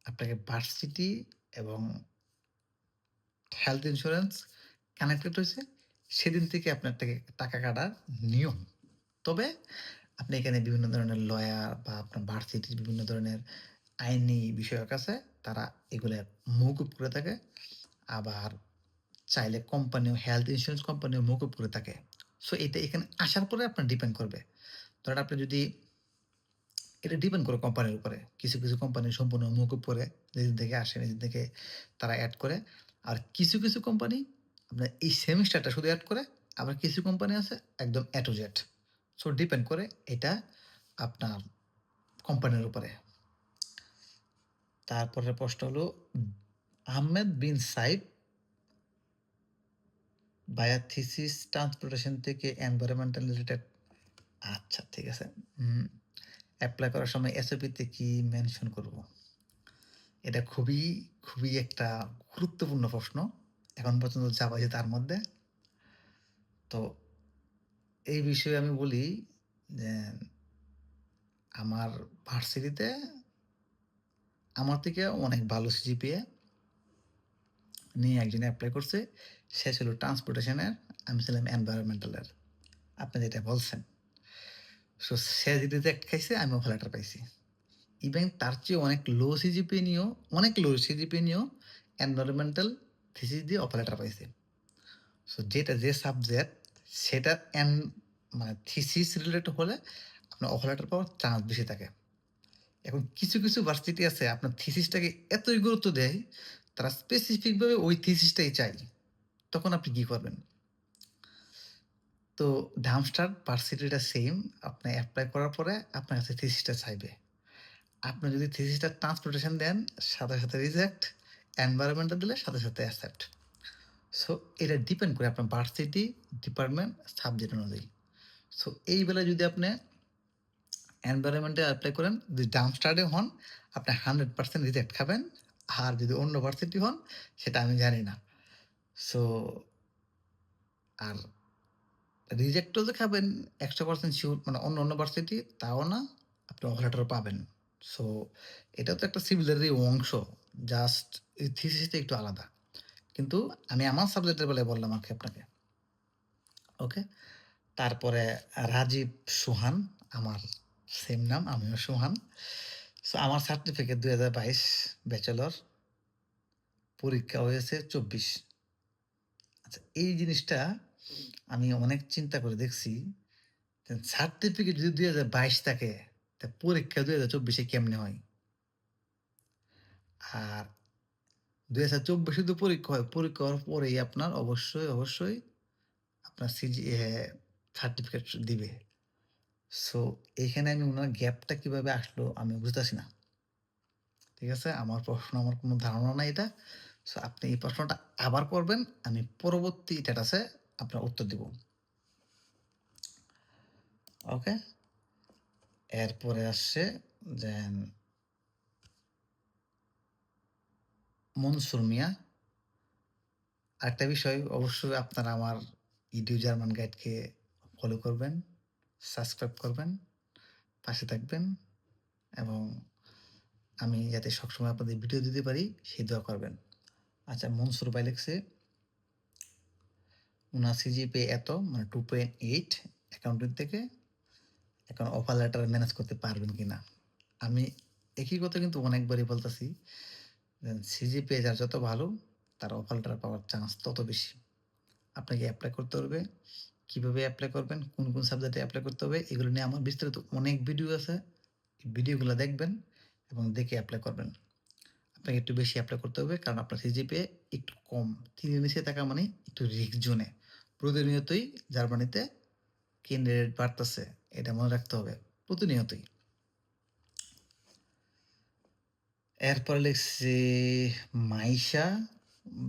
আপনাকে ভার্সিটি এবং হেলথ ইন্সুরেন্স কানেক্টেড হইছে, সেদিন থেকে আপনার থেকে টাকা কাটার নিয়ম। তবে আপনি এখানে বিভিন্ন ধরনের লয়ার বা আপনার ভার্সিটির বিভিন্ন ধরনের আইনি বিষয়ক আছে, তারা এগুলা মওকুফ করে থাকে। আবার চাইলে কোম্পানিও হেলথ ইন্সুরেন্স কোম্পানিও মওকুফ করে থাকে। সো এটা এখানে আসার পরে আপনার ডিপেন্ড করবে। ধরেন আপনি যদি এটা ডিপেন্ড করে কোম্পানির উপরে। কিছু কোম্পানি সম্পূর্ণ মওকুফ করে নিজে থেকে আসে, নিজে থেকে তারা এড করে। আর কিছু কোম্পানি আপনার এই সেমিস্টারটা শুধু এড করে। আবার কিছু কোম্পানি আছে একদম A to Z। So depend করে এটা আপনার কোম্পানির উপরে। তারপরের প্রশ্ন হলো আহমেদ বিন সাইদ ভায়া থিসিস ট্রান্সপোর্টেশন থেকে এনভায়রনমেন্টাল রিলেটেড। আচ্ছা, ঠিক আছে। এপ্লাই করার সময় এসওপি তে কি মেনশন করব? এটা খুবই একটা গুরুত্বপূর্ণ প্রশ্ন। এখন পর্যন্ত যা পাইছি তার মধ্যে। তো এই বিষয়ে আমি বলি যে আমার ভার্সিটিতে আমার থেকে অনেক ভালো সিজিপিএ নিয়ে একজন এপ্লাই করছে। সে ছিল ট্রান্সপোর্টেশনের, আমি ছিলাম এনভায়রনমেন্টালের। আপনি যেটা বলছেন। সো সে যদি রিজেক্ট খাইছে, আমিও ভালো একটা পাইছি। ইভেন তার চেয়ে অনেক লো সিজিপিএ নিয়েও এনভায়রনমেন্টাল থিসিস দিয়ে অপারেটর পাইছে। সো যেটা যে সাবজেক্ট সেটার মানে থিসিস রিলেটেড হলে আপনার অফার লেটার পাওয়ার চান্স বেশি থাকে। এখন কিছু ভার্সিটি আছে আপনার থিসিসটাকে এতই গুরুত্ব দেয়, তারা স্পেসিফিক ভাবে ওই থিসিসটাই চায়। তখন আপনি কি করবেন? তো ডার্মস্টার ভার্সিটিটা সেম। আপনি এপ্লাই করার পরে আপনার কাছে থিসিসটা চাইবে। আপনি যদি থিসিসটা ট্রান্সপোর্টেশন দেন, সাথে রিজেক্ট, এনভায়রনমেন্টাল দিলে সাথে অ্যাকসেপ্ট। সো এটা ডিপেন্ড করে আপনার ভার্সিটি, ডিপার্টমেন্ট, সাবজেক্ট অনুযায়ী। সো এই বেলায় যদি আপনি এনভায়রনমেন্টে এপ্লাই করেন, যদি ডার্মস্টারে হন, আপনি 100% রিজেক্ট খাবেন। আর যদি অন্য ভার্সিটি হন, সেটা আমি জানি না। সো আর রিজেক্টও যে খাবেন 100% সিউর, মানে অন্য ভার্সিটি তাও না, আপনি অফার লেটারও পাবেন। সো এটাও তো একটা সিভিলেরই অংশ। জাস্ট এই থিসিসটা একটু আলাদা। কিন্তু আমি আমার সাবজেক্টের বেলায় বললাম আরকি আপনাকে। ওকে? তারপরে রাজীব সোহান, আমার সেম নাম, আমিও সোহান। সো আমার সার্টিফিকেট ২০২২ ব্যাচেলর, পরীক্ষা হয়েছে ২৪। আচ্ছা, এই জিনিসটা আমি অনেক চিন্তা করে দেখছি। সার্টিফিকেট যদি ২০২২ থাকে, তা পরীক্ষা ২০২৪ এ কেমনে হয়? আর ২০২৪ এ তো পরীক্ষা হয়। পরীক্ষা হওয়ার পরেই আপনার অবশ্যই আপনার সার্টিফিকেট দিবে। সো এখানে আমি উনার গ্যাপটা কিভাবে আসলো আমি বুঝতেছি না। ঠিক আছে? আমার কোনো ধারণা নাই এটা। সো আপনি এই প্রশ্নটা আবার করবেন। আমি পরবর্তী স্ট্যাটাসে আপনার উত্তর দিব। ওকে? এরপরে আসছে দেন মনসুর মিয়া। আরেকটা বিষয়, অবশ্যই আপনারা আমার ইডিউ জার্মান গাইডকে ফলো করবেন, সাবস্ক্রাইব করবেন, পাশে থাকবেন এবং আমি যাতে সবসময় আপনাদের ভিডিও দিতে পারি সেই দোয়া করবেন। আচ্ছা, মনসুর ভাই লিখছে, উনার সিজিপিএ এত, মানে 2.8 অ্যাকাউন্টিং থেকে। এখন অফার লেটার ম্যানেজ করতে পারবেন কিনা? আমি একই কথা কিন্তু অনেকবারই বলতেছি, সিজিপিএ যার যত ভালো, তার অফার লেটার পাওয়ার চান্স তত বেশি। আপনাকে এপ্লাই করতে হবে, কিভাবে এপ্লাই করবেন, কোন সাবজেক্টে এপ্লাই করতে হবে, এগুলো নিয়ে আমার বিস্তারিত অনেক ভিডিও আছে। এই ভিডিওগুলো দেখবেন এবং দেখে এপ্লাই করবেন। আপনাকে একটু বেশি এপ্লাই করতে হবে, কারণ আপনার সিজিপিএ একটু কম। ৩ এর নিচে থাকা মানে একটু রিস্ক জোনে। প্রতিনিয়তই জার্মানিতে ক্যান্ডিডেট বাড়তেছে। এটা মনে রাখতে হবে। প্রতিনিয়তই। এরপরে লিখছি মাইশা,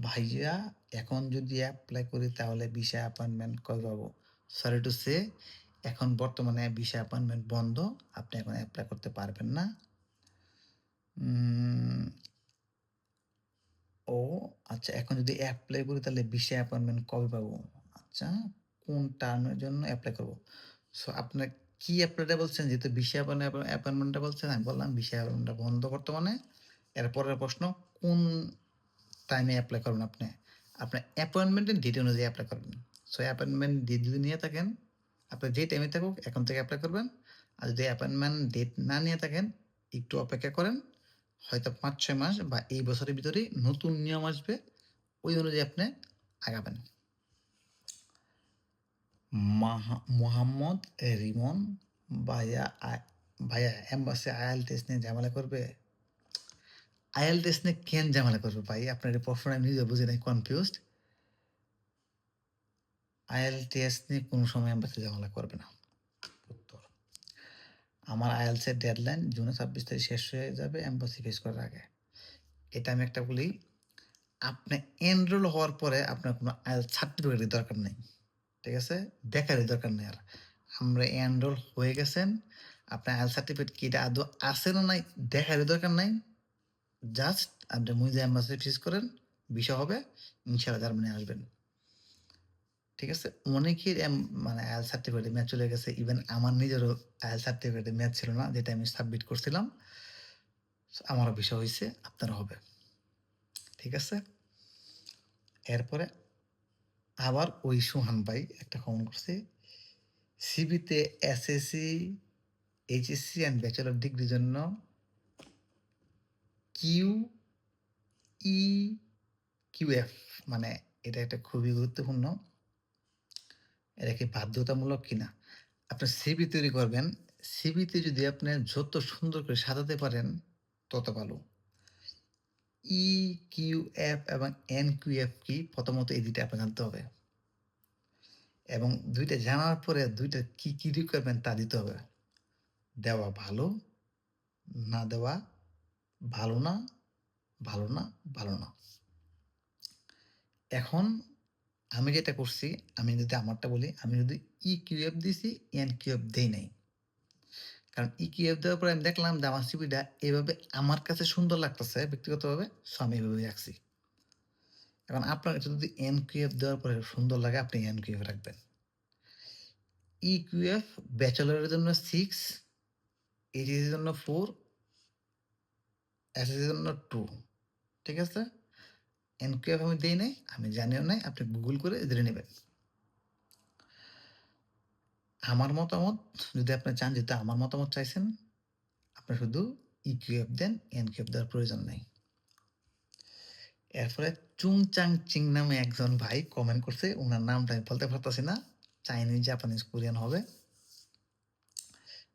ভাইয়া এখন যদি এপ্লাই করি তাহলে ভিসা অ্যাপয়েন্টমেন্ট কবে পাবো? সরি টু সে, এখন বর্তমানে ভিসা অ্যাপয়েন্টমেন্ট বন্ধ। আপনি এখন এপ্লাই করতে পারবেন না। উম ও আচ্ছা, এখন যদি এপ্লাই করি তাহলে ভিসা অ্যাপয়েন্টমেন্ট কবে পাবো? আচ্ছা, কোন টার্মের জন্য এপ্লাই করব? সো আপনার কি এপ্লাইটা বলছেন? যেহেতু ভিসা অ্যাপয়েন্টমেন্টটা বলছেন, আমি বললাম ভিসা অ্যাপয়েন্টমেন্টটা বন্ধ বর্তমানে। এর পরের প্রশ্ন, কোন টাইমে এপ্লাই করবেন আপনি? আপনার অ্যাপয়েন্টমেন্টের ডেট অনুযায়ী এপ্লাই করবেন। সো অ্যাপয়েন্টমেন্ট ডেট যদি নিয়ে থাকেন, আপনার যে টাইমে থাকুক এখন থেকে এপ্লাই করবেন। আর যদি অ্যাপয়েন্টমেন্ট ডেট না নিয়ে থাকেন, একটু অপেক্ষা করেন। হয়তো ৫-৬ মাস বা এই বছরের ভিতরেই নতুন নিয়ম আসবে। ওই অনুযায়ী আপনি আগাবেন। মোহাম্মদ রিমন, ভাইয়া ভাইয়া এম্বাসি আইএলটিএস নিয়ে ঝামেলা করবে? আইএলটিএস নিয়ে কেন ঝামেলা করবে ভাই? আপনার এই প্রশ্নটা আমি নিজেও বুঝি নাই, কনফিউজড। আইএলটিএস নিয়ে কোনো সময় এম্বাসি ঝামেলা করবে না। উত্তর, আমার আইএলটিএস এর ডেডলাইন জুনে ২৬ তারিখ শেষ হয়ে যাবে এম্বাসি ফেস করার আগে। এটা আমি একটা বলি, আপনি এনরোল হওয়ার পরে আপনার কোনো আইএলটিএস সার্টিফিকেটের দরকার নেই। ঠিক আছে? দেখারই দরকার নেই আর। আমরা এনরোল হয়ে গেছেন, আপনার আইএলটিএস সার্টিফিকেট কি এটা আদৌ আছে না নাই দেখারই দরকার নাই। জাস্ট আপনি মুইজা এম্বাসি ফেস করেন, ভিসা হবে, ইনশাআল্লাহ জার্মানি আসবেন। ঠিক আছে? অনেকের মানে আইএলটিএস সার্টিফিকেটে মেয়াদ চলে গেছে। ইভেন আমার নিজেরও আইএলটিএস সার্টিফিকেটে মেয়াদ ছিল না, যেটা আমি সাবমিট করছিলাম। আমারও ভিসা হইছে, আপনারও হবে। ঠিক আছে? এরপরে আবার ওই সোহান ভাই একটা কমেন্ট করছে, সিভিতে এসএসসি, এইচএসসি অ্যান্ড ব্যাচেলর ডিগ্রির জন্য কিউ ই কিউএফ, মানে এটা একটা খুবই গুরুত্বপূর্ণ। এটা কি বাধ্যতামূলক কিনা? আপনি সিভি তৈরি করবেন। সিভিতে যদি আপনি যত সুন্দর করে সাজাতে পারেন, তত ভালো। ইকিউএফ এবং এনকিউএফ কি? প্রথমত এই ২ টা আপনার জানতে হবে। এবং ২ টা জানার পরে ২ টার কি রিকোয়ারমেন্ট তা দিতে হবে। দেওয়া ভালো, না দেওয়া ভালো না, ভালো না, ভালো না। এখন আমি যেটা করছি, আমি যদি আমারটা বলি, আমি যদি ইকিউএফ দিছি, এনকিউএফ দেই নাই। কারণ ইকিউএফ দেওয়ার পরে আমি দেখলাম যে আমার সিভিটা এভাবে আমার কাছে সুন্দর লাগতেছে ব্যক্তিগতভাবে, সো আমি এভাবেই রাখছি। এখন আপনার কাছে যদি এনকিউএফ দেওয়ার পরে সুন্দর লাগে, আপনি এনকিউএফ রাখবেন। ইকিউএফ ব্যাচেলরের জন্য 6, এইচএসসির জন্য 4, এসএসসির জন্য 2, ঠিক আছে? এনকিউএফ আমি দেই নাই, আমি জানিও নাই, আপনি গুগল করে জেনে নিবেন। আমার মতামত, যদি আপনি চান যেহেতু আমার মতামত চাইছেন, আপনি শুধু ইকিউএফ দেন, এনকিউএফ দেওয়ার প্রয়োজন নাই। এরপরে চুং চাং চিং নামে একজন ভাই কমেন্ট করছে, উনার নামটা আমি বলতে পারতেছি না। চাইনিজ, জাপানিজ, কোরিয়ান হবে।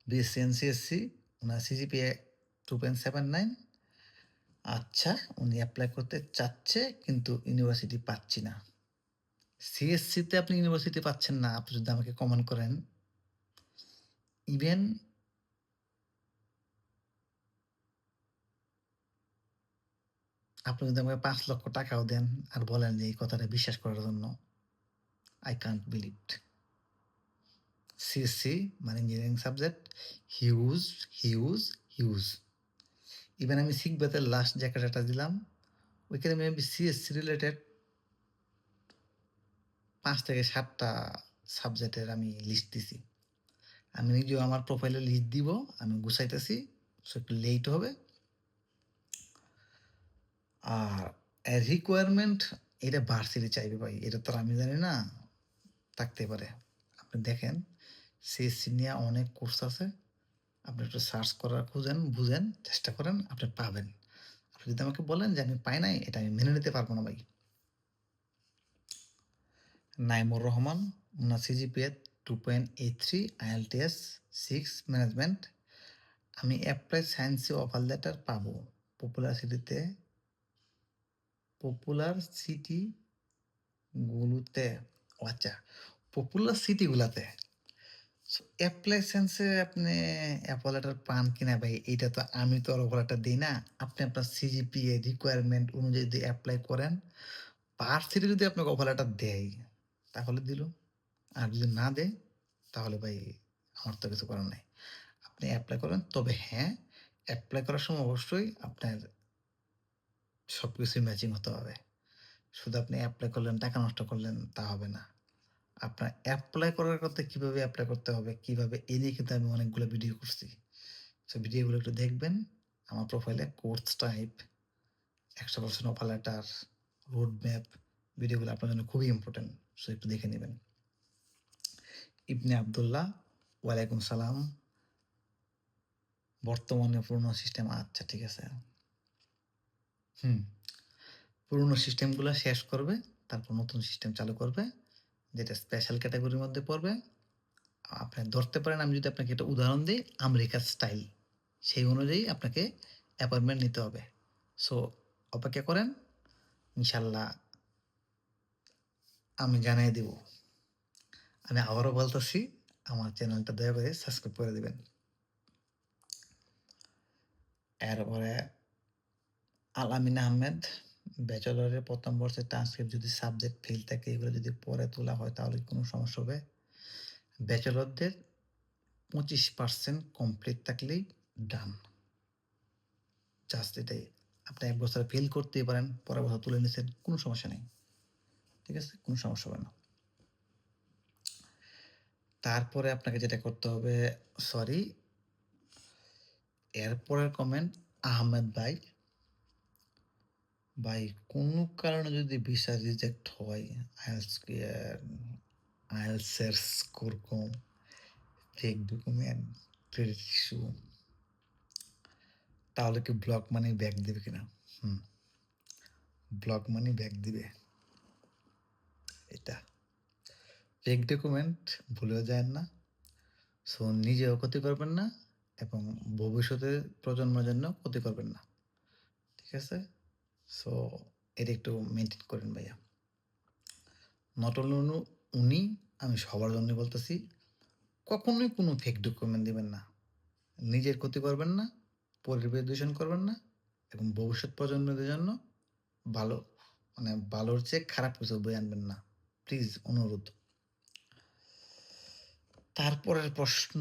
বিএসসি এনসিএসসি, উনার সিজিপিএ 2.79। আচ্ছা, উনি এপ্লাই করতে চাচ্ছে কিন্তু ইউনিভার্সিটি পাচ্ছি না। সিএসসিতে আপনি ইউনিভার্সিটি পাচ্ছেন না, আপনি যদি আমাকে কমেন্ট করেন। ইভেন আপনি যদি আমাকে ৫ লক্ষ টাকাও দেন আর বলেন যে এই কথাটা বিশ্বাস করার জন্য, I can't believe it. CSC মানে engineering subject, huge, huge, huge. Even আমি সিগবাতের লাস্ট যে ডাটা দিলাম, ওইখানে মেবি সিএসসি রিলেটেড ৫ থেকে ৭ টা সাবজেক্টের আমি লিস্ট দিছি। আমি নিজেও আমার প্রোফাইলে লিস্ট দিব, আমি গুছাইতেছি, সো একটু লেট হবে। আর রিকোয়ারমেন্ট এটা ভার্সিটি চাইবে ভাই, এটা তো আর আমি জানি না, থাকতে পারে। আপনি দেখেন সিএসসি নিয়ে অনেক কোর্স আছে, আপনি একটু সার্চ করার খুঁজেন, বুঝেন, চেষ্টা করেন, আপনি পাবেন। আপনি যদি আমাকে বলেন যে আমি পাই নাই, এটা আমি মেনে নিতে পারবো না ভাই। নাইমুর রহমান, উনার সিজিপিএ 2.83, আইএলটিএস 6, ম্যানেজমেন্ট। আমি অ্যাপ্লাই সায়েন্সে অফার লেটার পাবো পপুলার সিটিতে, পপুলার সিটিগুলোতে। ও আচ্ছা, পপুলার সিটিগুলাতে। সো অ্যাপ্লাই সায়েন্সে আপনি অফার লেটার পান কিনা ভাই, এইটা তো আমি তো আর অফার লেটার দিই না। আপনি আপনার সিজিপিএ রিকোয়ারমেন্ট অনুযায়ী যদি অ্যাপ্লাই করেন, ভার্সিটি যদি আপনাকে অফার লেটার দেয়, তাহলে দিল। আর যদি না দেয়, তাহলে ভাই আমার তো কিছু করার নাই। আপনি এপ্লাই করেন, তবে হ্যাঁ, এপ্লাই করার সময় অবশ্যই আপনার সবকিছুই ম্যাচিং হতে হবে। শুধু আপনি এপ্লাই করলেন, টাকা নষ্ট করলেন, তা হবে না। আপনার এপ্লাই করার কথা, কিভাবে এপ্লাই করতে হবে, কিভাবে, এই নিয়ে কিন্তু আমি অনেকগুলো ভিডিও করছি। সো ভিডিওগুলো একটু দেখবেন। আমার প্রোফাইলে course type, 100% offer letter, road map, ভিডিওগুলো আপনার জন্য খুবই ইম্পর্টেন্ট। সো একটু দেখে নেবেন। ইবনে আব্দুল্লাহ, ওয়ালাইকুম সালাম। বর্তমানে পুরনো সিস্টেম, আচ্ছা ঠিক আছে। হুম, পুরনো সিস্টেমগুলো শেষ করবে, তারপর নতুন সিস্টেম চালু করবে, যেটা স্পেশাল ক্যাটাগরির মধ্যে পড়বে। আপনি ধরতে পারেন, আমি যদি আপনাকে একটা উদাহরণ দিই, আমেরিকার স্টাইল, সেই অনুযায়ী আপনাকে অ্যাপয়েন্টমেন্ট নিতে হবে। সো অপেক্ষা করেন, ইনশাল্লাহ আমি জানিয়ে দিব। আমি আবারও বলতেছি, আমার চ্যানেলটা দয়া করে সাবস্ক্রাইব করে দিবেন। এরপরে আল-আমিন আহমেদ, ব্যাচেলরের প্রথম বর্ষের ট্রান্সক্রিপ্ট যদি সাবজেক্ট ফেল থাকে, এগুলো যদি পরে তোলা হয় তাহলে কোনো সমস্যা হবে? ব্যাচেলরদের 25% কমপ্লিট থাকলেই ডান। জাস্ট এটাই। আপনি ১ বছরে ফেল করতেই পারেন, পরের বছর তুলে নিছেন, কোনো সমস্যা নেই। ঠিক আছে? কোনো সমস্যা হবে না। তারপরে আপনাকে যেটা করতে হবে, সরি, এরপরের কমেন্ট আহমেদ ভাই, ভাই কোনো কারণে যদি ভিসা রিজেক্ট হয়, আইএলটিএস এর স্কোর কম, ফেক ডকুমেন্ট, ক্রেডিট ইস্যু, তাহলে কি ব্লক মানি ব্যাক দিবে কিনা? হুম, ব্লক মানি ব্যাক দিবে। এটা ফেক ডকুমেন্ট ভুলেও যায়েন না। সো নিজেও ক্ষতি করবেন না এবং ভবিষ্যতের প্রজন্মের জন্য ক্ষতি করবেন না। ঠিক আছে? সো এটা একটু মেইনটেইন করেন ভাইয়া। নট অনলি উনি, আমি সবার জন্যই বলতেছি, কখনোই কোনো ফেক ডকুমেন্ট দিবেন না। নিজের ক্ষতি করবেন না, পরিবেশ দূষণ করবেন না এবং ভবিষ্যৎ প্রজন্মদের জন্য ভালো ভালোর চেয়ে খারাপ কিছু বয়ে আনবেন না। প্লিজ অনুরোধ। তারপরের প্রশ্ন,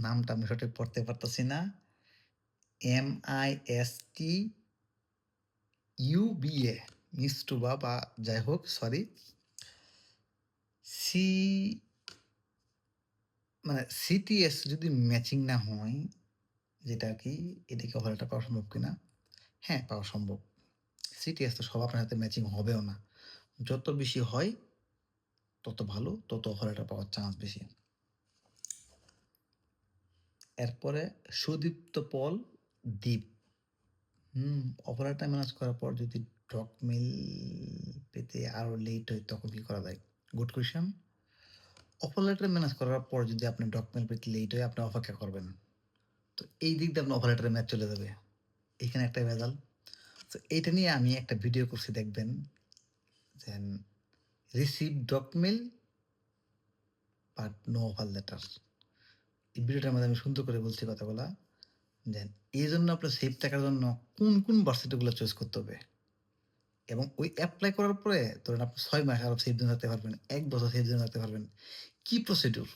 নামটা আমি সঠিক পড়তে পারতেছি না। MISTUBA মিস্টুবা বা যাই হোক সরি। সি CTS যদি ম্যাচিং না হয়, যেটা কি এটা কি অফার লেটার পাওয়া সম্ভব কিনা? হ্যাঁ, পাওয়া সম্ভব। CTS তো সব আপনার সাথে ম্যাচিং হবেও না। যত বেশি হয় তত ভালো, তত অফার লেটার পাওয়ার চান্স বেশি। এরপরে সুদীপ্ত পল দ্বীপ। অফার লেটার ম্যানেজ করার পর যদি ডক মেইল পেতে আরো লেট হয় তখন কি করা যায়? Good question. Offer letter manage করার পর যদি আপনি ডক মেইল পেতে লেট হয় আপনি অপেক্ষা করবেন। তো এই দিক দিয়ে আপনার অফার লেটারের মেয়াদ চলে যাবে। এখানে একটা ভেজাল। তো এইটা নিয়ে আমি একটা ভিডিও করছি দেখবেন। Then receive doc mail but no offer letter. এই ভিডিওটার মধ্যে আমি সুন্দর করে বলছি কথাগুলা। দেন এইজন্য আপনার সেফ থাকার জন্য কোন ভার্সিটিগুলো চয়েস করতে হবে এবং ওই এপ্লাই করার পরে ধরেন আপনি 6 মাস আরো সেফ জোনে থাকতে পারবেন, 1 বছর সেফ জোনে থাকতে পারবেন। কি প্রসিডিউর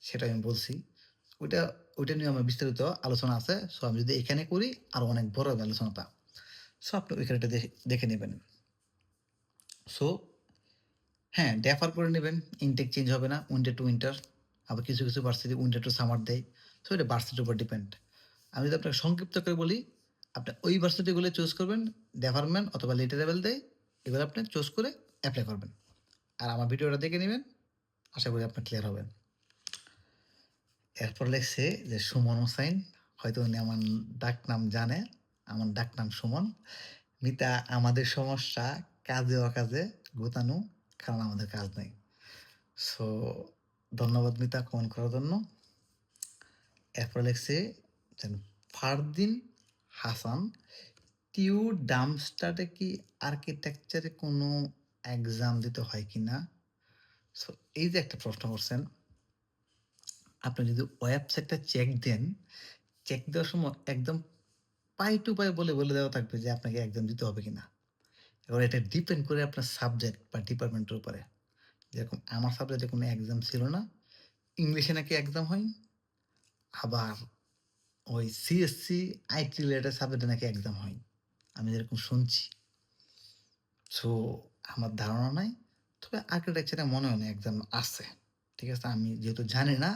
সেটা আমি বলছি। ওইটা ওইটা নিয়ে আমার বিস্তারিত আলোচনা আছে। সো আমি যদি এখানে করি আরো অনেক বড় হবে আলোচনাটা। সো আপনি ওইখানে এটা দেখে নেবেন। সো হ্যাঁ, ডেফার করে নেবেন। ইনটেক চেঞ্জ হবে না উইন্টার টু উইন্টার। আবার কিছু ভার্সিটি উইন্টার টু সামার দেয়। সো এটা ভার্সিটির উপর ডিপেন্ড। আমি যদি আপনাকে সংক্ষিপ্ত করে বলি, আপনি ওই ভার্সিটিগুলো চুজ করবেন, ডেফারমেন্ট অথবা লেটার লেভেল দেয়, এগুলো আপনি চুজ করে এপ্লাই করবেন। আর আমার ভিডিওটা দেখে নেবেন, আশা করি আপনার ক্লিয়ার হবেন। এরপর লেখছে যে সুমন হোসাইন, হয়তো উনি আমার ডাক নাম জানে, আমার ডাক নাম সুমন। মিতা, আমাদের সমস্যা কাজে অকাজে গোতানো, কারণ আমাদের কাজ নেই। সো ধন্যবাদ মিতা কমেন্ট করার জন্য। এরপর লেখছে ফারদিন হাসান, টিউ ডামস্টারে কি আর্কিটেকচারে কোনো এক্সাম দিতে হয় কি না? সো এই যে একটা প্রশ্ন করছেন, আপনি যদি ওয়েবসাইটটা চেক দেন, চেক দেওয়ার সময় একদম পাই টু পাই বলে দেওয়া থাকবে যে আপনাকে এক্সাম দিতে হবে কিনা। এবার এটা ডিপেন্ড করে আপনার সাবজেক্ট বা ডিপার্টমেন্টের উপরে। যেরকম আমার সাবজেক্টে কোনো এক্সাম ছিল না। ইংলিশে নাকি এক্সাম হয়। আবার ওই সিএসসি, আইটি রিলেটেড সাবজেক্টে নাকি এক্সাম হয়। আমি যেরকম শুনছি। সো আমার ধারণা নাই। তবে আর্কিটেকচারে মনে হয় না এক্সাম আছে। ঠিক আছে? আমি যেহেতু জানি না,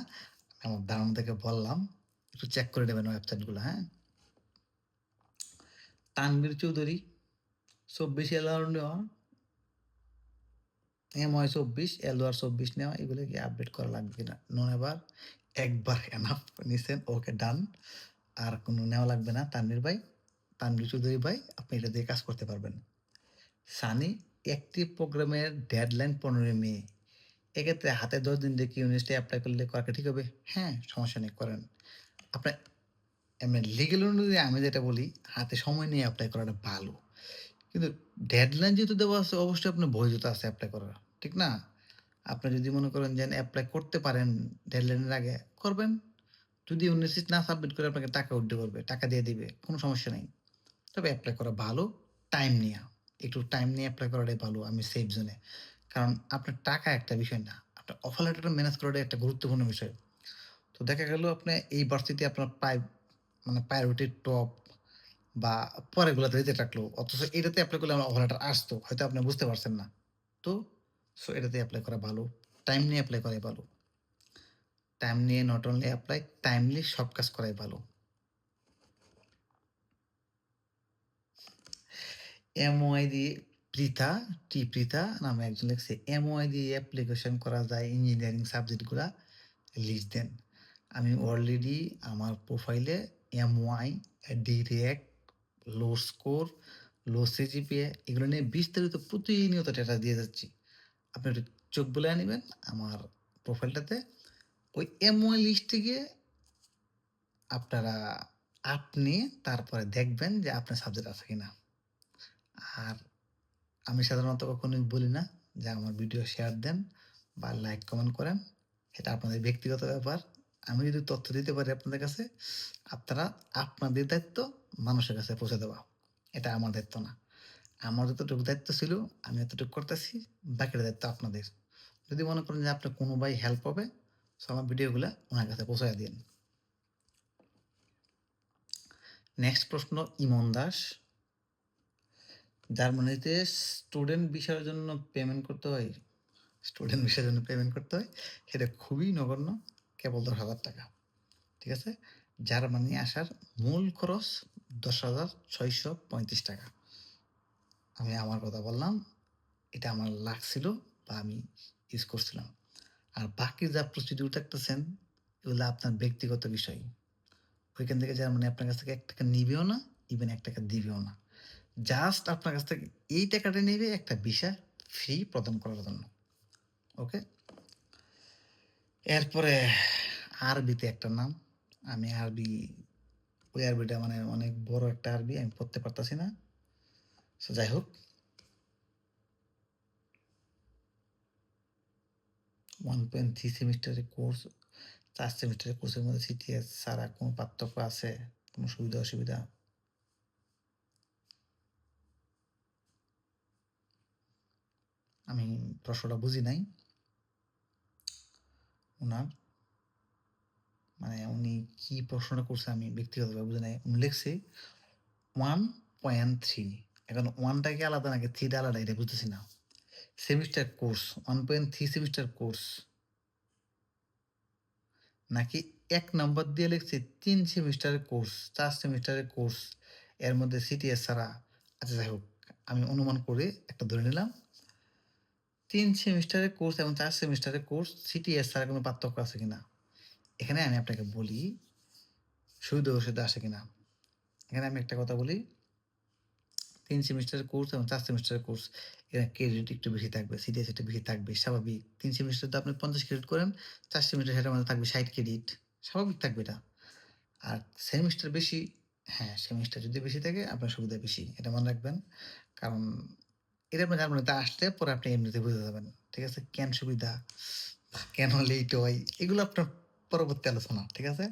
আমার ধারণা থেকে বললাম। একটু চেক করে নেবেন ওয়েবসাইটগুলো, হ্যাঁ? তানভীর চৌধুরী 24 এলআর নেওয়া, MY 24, LOR 24 নেওয়া, এগুলো কি আপডেট করা লাগবে কিনা? নো নেভার, একবার এনাফ নিছেন, ওকে ডান। আর কোনো নেওয়া লাগবে না তানভীর ভাই। তানভীর চৌধুরী ভাই, আপনি এটা দিয়ে কাজ করতে পারবেন। সানি, একটি প্রোগ্রামের ডেডলাইন 15 মে। এক্ষেত্রে হাতে 10 দিন রেখে ইউনিভার্সিটি এপ্লাই করলে করাটা ঠিক হবে? হ্যাঁ, সমস্যা নেই, করেন। আপনার এমনি লিগ্যাল অনুযায়ী আমি যেটা বলি, হাতে সময় নিয়ে এপ্লাই করাটা ভালো। কিন্তু ডেডলাইন যেহেতু দেওয়া আছে, অবশ্যই আপনার বৈধতা আছে এপ্লাই করার। ঠিক না? আপনি যদি মনে করেন যে এপ্লাই করতে পারেন ডেডলাইনের আগে, করবেন। যদি ইউনিভার্সিটি না সাবমিট করে আপনাকে টাকা উইথড্র করবে, টাকা দিয়ে দিবে, কোনো সমস্যা নেই। তবে এপ্লাই করা ভালো, টাইম নিয়া। একটু টাইম নিয়ে এপ্লাই করাটাই ভালো, আমি সেফ জোনে। কারণ আপনার টাকা একটা বিষয় না। আপনার অফার লেটারটা ম্যানেজ করাটাই একটা গুরুত্বপূর্ণ বিষয়। তো দেখা গেল আপনি এই ভার্সিটি আপনার প্রায়োরিটি টপ বা পরেরগুলাতে রিজেক্ট রাখলো। অথচ এটাতে এপ্লাই করলে আমার অফার লেটার আসতো। হয়তো আপনি বুঝতে পারছেন না। তো সো এটাতে এপ্লাই করা ভালো। টাইম নিয়ে এপ্লাই করাই ভালো। টাইম নিয়ে নট অনলি এপ্লাই, টাইমলি সব কাজ করাই ভালো। এমওআই দিয়ে পৃথা, পৃথা নামে একজন লিখছে, এমওআই দিয়ে অ্যাপ্লিকেশন করা যায় ইঞ্জিনিয়ারিং সাবজেক্টগুলা লিস্ট দেন। আমি অলরেডি আমার প্রোফাইলে এমওআই, ডিরেক্ট, লো স্কোর, লো সিজিপিএ এগুলো নিয়ে বিস্তারিত প্রতিনিয়ত ডেটা দিয়ে যাচ্ছি। আপনি একটু চোখ বুলায়ে নিবেন আমার প্রোফাইলটাতে। ওই এমওআই লিস্টে গিয়ে আপনারা আপনি তারপরে দেখবেন যে আপনার সাবজেক্ট আছে কিনা। আর আমি সাধারণত কখনোই বলি না যে আমার ভিডিও শেয়ার দেন বা লাইক কমেন্ট করেন। এটা আপনাদের ব্যক্তিগত ব্যাপার। আমি যদি তথ্য দিতে পারি আপনাদের কাছে, আপনারা আপনাদের দায়িত্ব মানুষের কাছে পৌঁছে দেওয়া। এটা আমার দায়িত্ব না। আমার যতটুকু দায়িত্ব ছিল আমি এতটুকু করতেছি, বাকিটা দায়িত্ব আপনাদের। যদি মনে করেন যে আপনার কোনো ভাই হেল্প হবে, সো আমার ভিডিওগুলা ওনার কাছে পৌঁছায় দিন। নেক্সট প্রশ্ন ইমন দাস। জার্মানিতে স্টুডেন্ট ভিসার জন্য পেমেন্ট করতে হয়? স্টুডেন্ট ভিসার জন্য পেমেন্ট করতে হয়। সেটা খুবই নগণ্য, কেবল ৳১০,০০০। ঠিক আছে? জার্মানি আসার মূল খরচ ৳১০,৬৩৫। আমি আমার কথা বললাম, এটা আমার লাগছিল বা আমি ইউজ করছিলাম। আর বাকি যা প্রসিডিউর থাকতেছেন, এগুলো আপনার ব্যক্তিগত বিষয়। ওইখান থেকে জার্মানি আপনার কাছ থেকে ৳১ নিবেও না, ইভেন ৳১ দিবেও না। জাস্ট আপনার কাছ থেকে এই টাকাটা নেবে একটা ভিসা ফ্রি প্রদান করার জন্য। ওকে? এরপরে আরবিতে একটা নাম। আমি ওই আরবিটা মানে অনেক বড় একটা আরবি, আমি পড়তে পারতাছি না। সো যাই হোক। 1.3 সেমিস্টারের কোর্স, ৪ সেমিস্টারের কোর্সের মধ্যে সিটিএস ছাড়া কোনো পার্থক্য আছে? কোনো সুবিধা-অসুবিধা? আমি প্রশ্নটা বুঝি নাই উনার। মানে উনি কি প্রশ্নটা করছে আমি ব্যক্তিগতভাবে বুঝি নাই। উনি লিখছে 1.3, এখন 1 টা কি আলাদা নাকি 3 টা আলাদা এটা বুঝতেছি না। সেমিস্টার কোর্স 1.3 সেমিস্টার কোর্স নাকি ১ নাম্বার দিয়ে লিখছে ৩ সেমিস্টারের কোর্স, ৪ সেমিস্টারের কোর্স, এর মধ্যে সিটিএস ছাড়া। আচ্ছা যাই হোক, আমি অনুমান করে একটা ধরে নিলাম ৩ সেমিস্টারের কোর্স এবং ৪ সেমিস্টারের কোর্স সিটিএস ছাড়া কোনো পার্থক্য আছে কিনা? এখানে আমি আপনাকে বলি সুবিধা-অসুবিধা আসে কিনা। এখানে আমি একটা কথা বলি, ৩ সেমিস্টারের কোর্স এবং ৪ সেমিস্টারের কোর্স, এখানে ক্রেডিট একটু বেশি থাকবে, সিরিয়াস একটু বেশি থাকবে, স্বাভাবিক। ৩ সেমিস্টার তো আপনি ৫০ ক্রেডিট করেন, ৪ সেমিস্টার সেটার মধ্যে থাকবে ৬০ ক্রেডিট। স্বাভাবিক থাকবে এটা। আর সেমিস্টার বেশি, হ্যাঁ, সেমিস্টার যদি বেশি থাকে আপনার সুবিধা বেশি। এটা মনে রাখবেন। কারণ এটা আপনি জার্মানিতে আসলে পরে আপনি এমনিতে বুঝে যাবেন। ঠিক আছে? কেন সুবিধা বা কেন লেট হয়, এগুলো আপনার পরবর্তী আলোচনা। ঠিক আছে?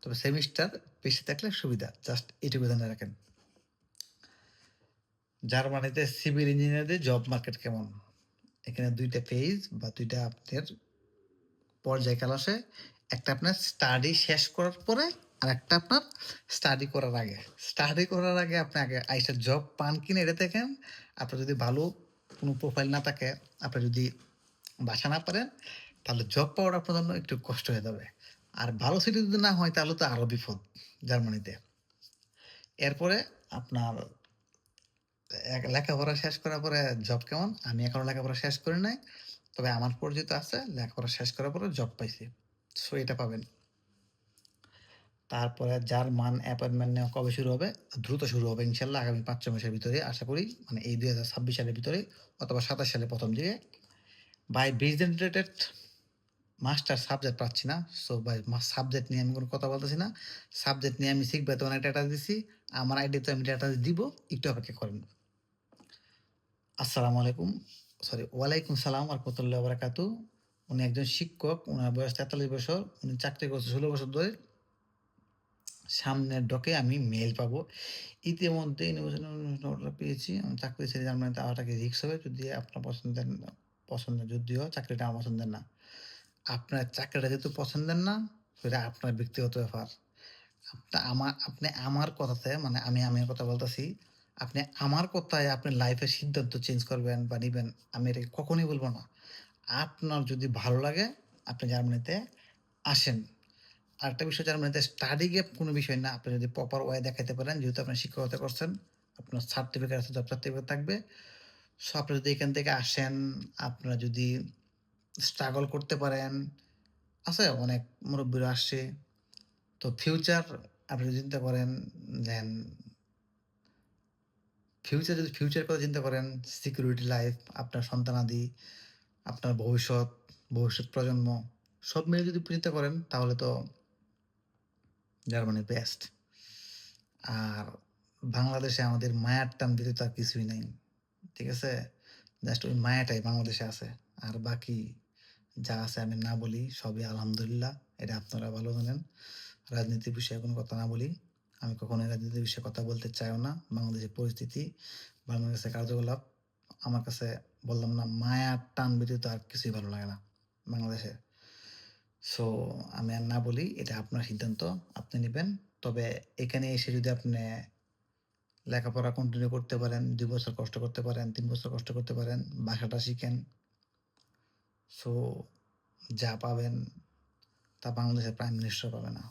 তবে সেমিস্টার বেশি থাকলে সুবিধা। জাস্ট এটুকু জেনে রাখেন। জার্মানিতে সিভিল ইঞ্জিনিয়ারদের জব মার্কেট কেমন? এখানে ২ টা ফেজ বা ২ টা আপনার পর্যায়কাল আসে। একটা আপনার স্টাডি শেষ করার পরে, আরেকটা আপনার স্টাডি করার আগে। স্টাডি করার আগে আপনি আগে আইসা জব পান কিনা এটা দেখেন। আপনার যদি ভালো কোনো প্রোফাইল না থাকে, আপনি যদি বাসা না পারেন, তাহলে জব পাওয়াটা আপনার জন্য একটু কষ্ট হয়ে যাবে। আর ভালো সিটি যদি না হয় তাহলে তো আরো বিপদ জার্মানিতে। এরপরে আপনার লেখাপড়া শেষ করার পরে জব কেমন? আমি এখনো লেখাপড়া শেষ করি নাই। তবে আমার পরিচিত আছে লেখাপড়া শেষ করার পরে জব পাইছে। সো এটা পাবেন। তারপরে জার্মান অ্যাপয়েন্টমেন্ট নেওয়া কবে শুরু হবে? দ্রুত শুরু হবে ইনশাআল্লাহ আগামী ৫-৬ মাসের ভিতরে আশা করি। মানে এই ২০২৬ সালের ভিতরে অথবা ২৭ সালের ১ম দিকে। ভাই বিজনেস রিলেটেড মাস্টার সাবজেক্ট পাচ্ছি না। সো ভাই সাবজেক্ট নিয়ে আমি কোনো কথা বলতেছি না। সাবজেক্ট নিয়ে আমি শিখব এত অনেক ডেটা দিছি। আমার আইডিতে আমি ডেটা দিব। একটু অপেক্ষা করেন। আসসালামু আলাইকুম। ওয়ালাইকুম সালাম ওয়া রাহমাতুল্লাহি ওয়া বারাকাতুহু। উনি একজন শিক্ষক। উনার বয়স ৪৩ বছর। উনি চাকরি করছে ১৬ বছর ধরে। সামনের ডকে আমি মেইল পাবো। ইতিমধ্যে ইনোভেশন অর্ডার পেয়েছি। আমি চাকরি ছেড়ে জার্মানিতে যাওয়াটা কি রিস্ক হবে? যদি আপনার পছন্দের যদিও চাকরিটা আমার পছন্দের না। আপনার চাকরিটা যেহেতু পছন্দের না, সেটা আপনার ব্যক্তিগত ব্যাপার। আপনি আমার কথাতে মানে আমি কথা বলতেছি। আপনি আমার কথায় আপনার লাইফের সিদ্ধান্ত চেঞ্জ করবেন বা নিবেন, আমি এটা কখনোই বলব না। আপনার যদি ভালো লাগে আপনি জার্মানিতে আসেন। আরেকটা বিষয় জার্মানিতে স্টাডি গ্যাপ কোনো বিষয় না। আপনি যদি প্রপার ওয়ে দেখাইতে পারেন, যেহেতু আপনি শিক্ষকতা করছেন, আপনার সার্টিফিকেট আছে, জব সার্টিফিকেট থাকবে। সো আপনি যদি এখান থেকে আসেন, আপনারা যদি স্ট্রাগল করতে পারেন, আছে অনেক মুরব্বিরা আসছে। তো ফিউচার আপনি যদি চিন্তা করেন দেন যদি ফিউচার কথা চিন্তা করেন, সিকিউরিটি লাইফ, আপনার সন্তানাদি, আপনার ভবিষ্যৎ প্রজন্ম সব মিলে যদি চিন্তা করেন তাহলে তো জার্মানি বেস্ট। আর বাংলাদেশে আমাদের মায়ার টান ব্যতীত আর কিছুই নাই। ঠিক আছে? জাস্ট ওই মায়াটাই বাংলাদেশে আছে। আর বাকি যা আছে আমি না বলি, সবই আলহামদুলিল্লাহ। এটা আপনারা ভালো জানেন। রাজনীতির বিষয়ে কোনো কথা না বলি। আমি কখনোই রাজনীতির বিষয়ে কথা বলতে চাইও না। বাংলাদেশের পরিস্থিতি, বাংলাদেশের কার্যকলাপ আমার কাছে বললাম না মায়ার টান ব্যতীত আর কিছুই ভালো লাগে না বাংলাদেশে। সো আমি আর না বলি, এটা আপনার সিদ্ধান্ত, আপনি নিবেন। তবে এখানে এসে যদি আপনি লেখাপড়া কন্টিনিউ করতে পারেন, ২ বছর কষ্ট করতে পারেন, ৩ বছর কষ্ট করতে পারেন, ভাষাটা শিখেন। সো যা পাবেন তা বাংলাদেশের প্রাইম মিনিস্টার পাবে না।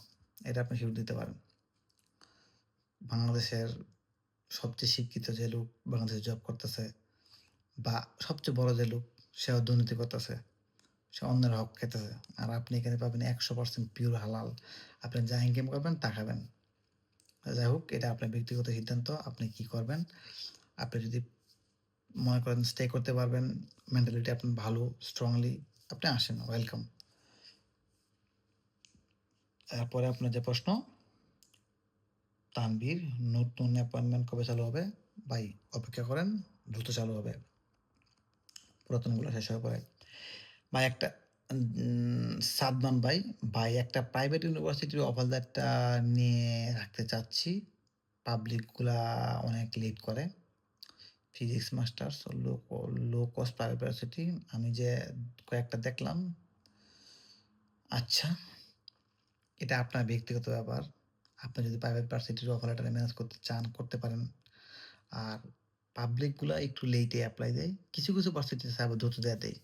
এটা আপনি শিওর দিতে পারেন। বাংলাদেশের সবচেয়ে শিক্ষিত যে লোক বাংলাদেশে জব করতেছে বা সবচেয়ে বড় যে লোক সেও দুর্নীতি করতেছে। সে অন্যের হক খাইতেছে। আর আপনি এখানে পাবেন ১০০% পিওর হালাল। আপনি যা ইনকাম করবেন তা খাবেন। যাই হোক, এটা আপনার ব্যক্তিগত সিদ্ধান্ত। আপনি কি করবেন? আপনি যদি মনে করেন স্টে করতে পারবেন, মেন্টালিটি আপনার ভালো, স্ট্রংলি, আপনি আসেন, ওয়েলকাম। এরপরে আপনার যে প্রশ্ন, তানভীর, নতুন অ্যাপয়েন্টমেন্ট কবে চালু হবে? ভাই অপেক্ষা করেন, দ্রুত চালু হবে। পুরাতনগুলো শেষ হয়ে পড়ে। ভাই একটা সাদমান ভাই একটা প্রাইভেট ইউনিভার্সিটির অফার লেটারটা নিয়ে রাখতে চাচ্ছি। পাবলিকগুলা অনেক লেট করে। Physics masters low cost private university আমি যে কয়েকটা দেখলাম। আচ্ছা, এটা আপনার ব্যক্তিগত ব্যাপার। আপনি যদি প্রাইভেট ভার্সিটির অফার লেটার ম্যানেজ করতে চান, করতে পারেন। আর পাবলিকগুলা একটু লেটে এপ্লাই দেয়। কিছু ভার্সিটি আছে আবার দ্রুত দেয়।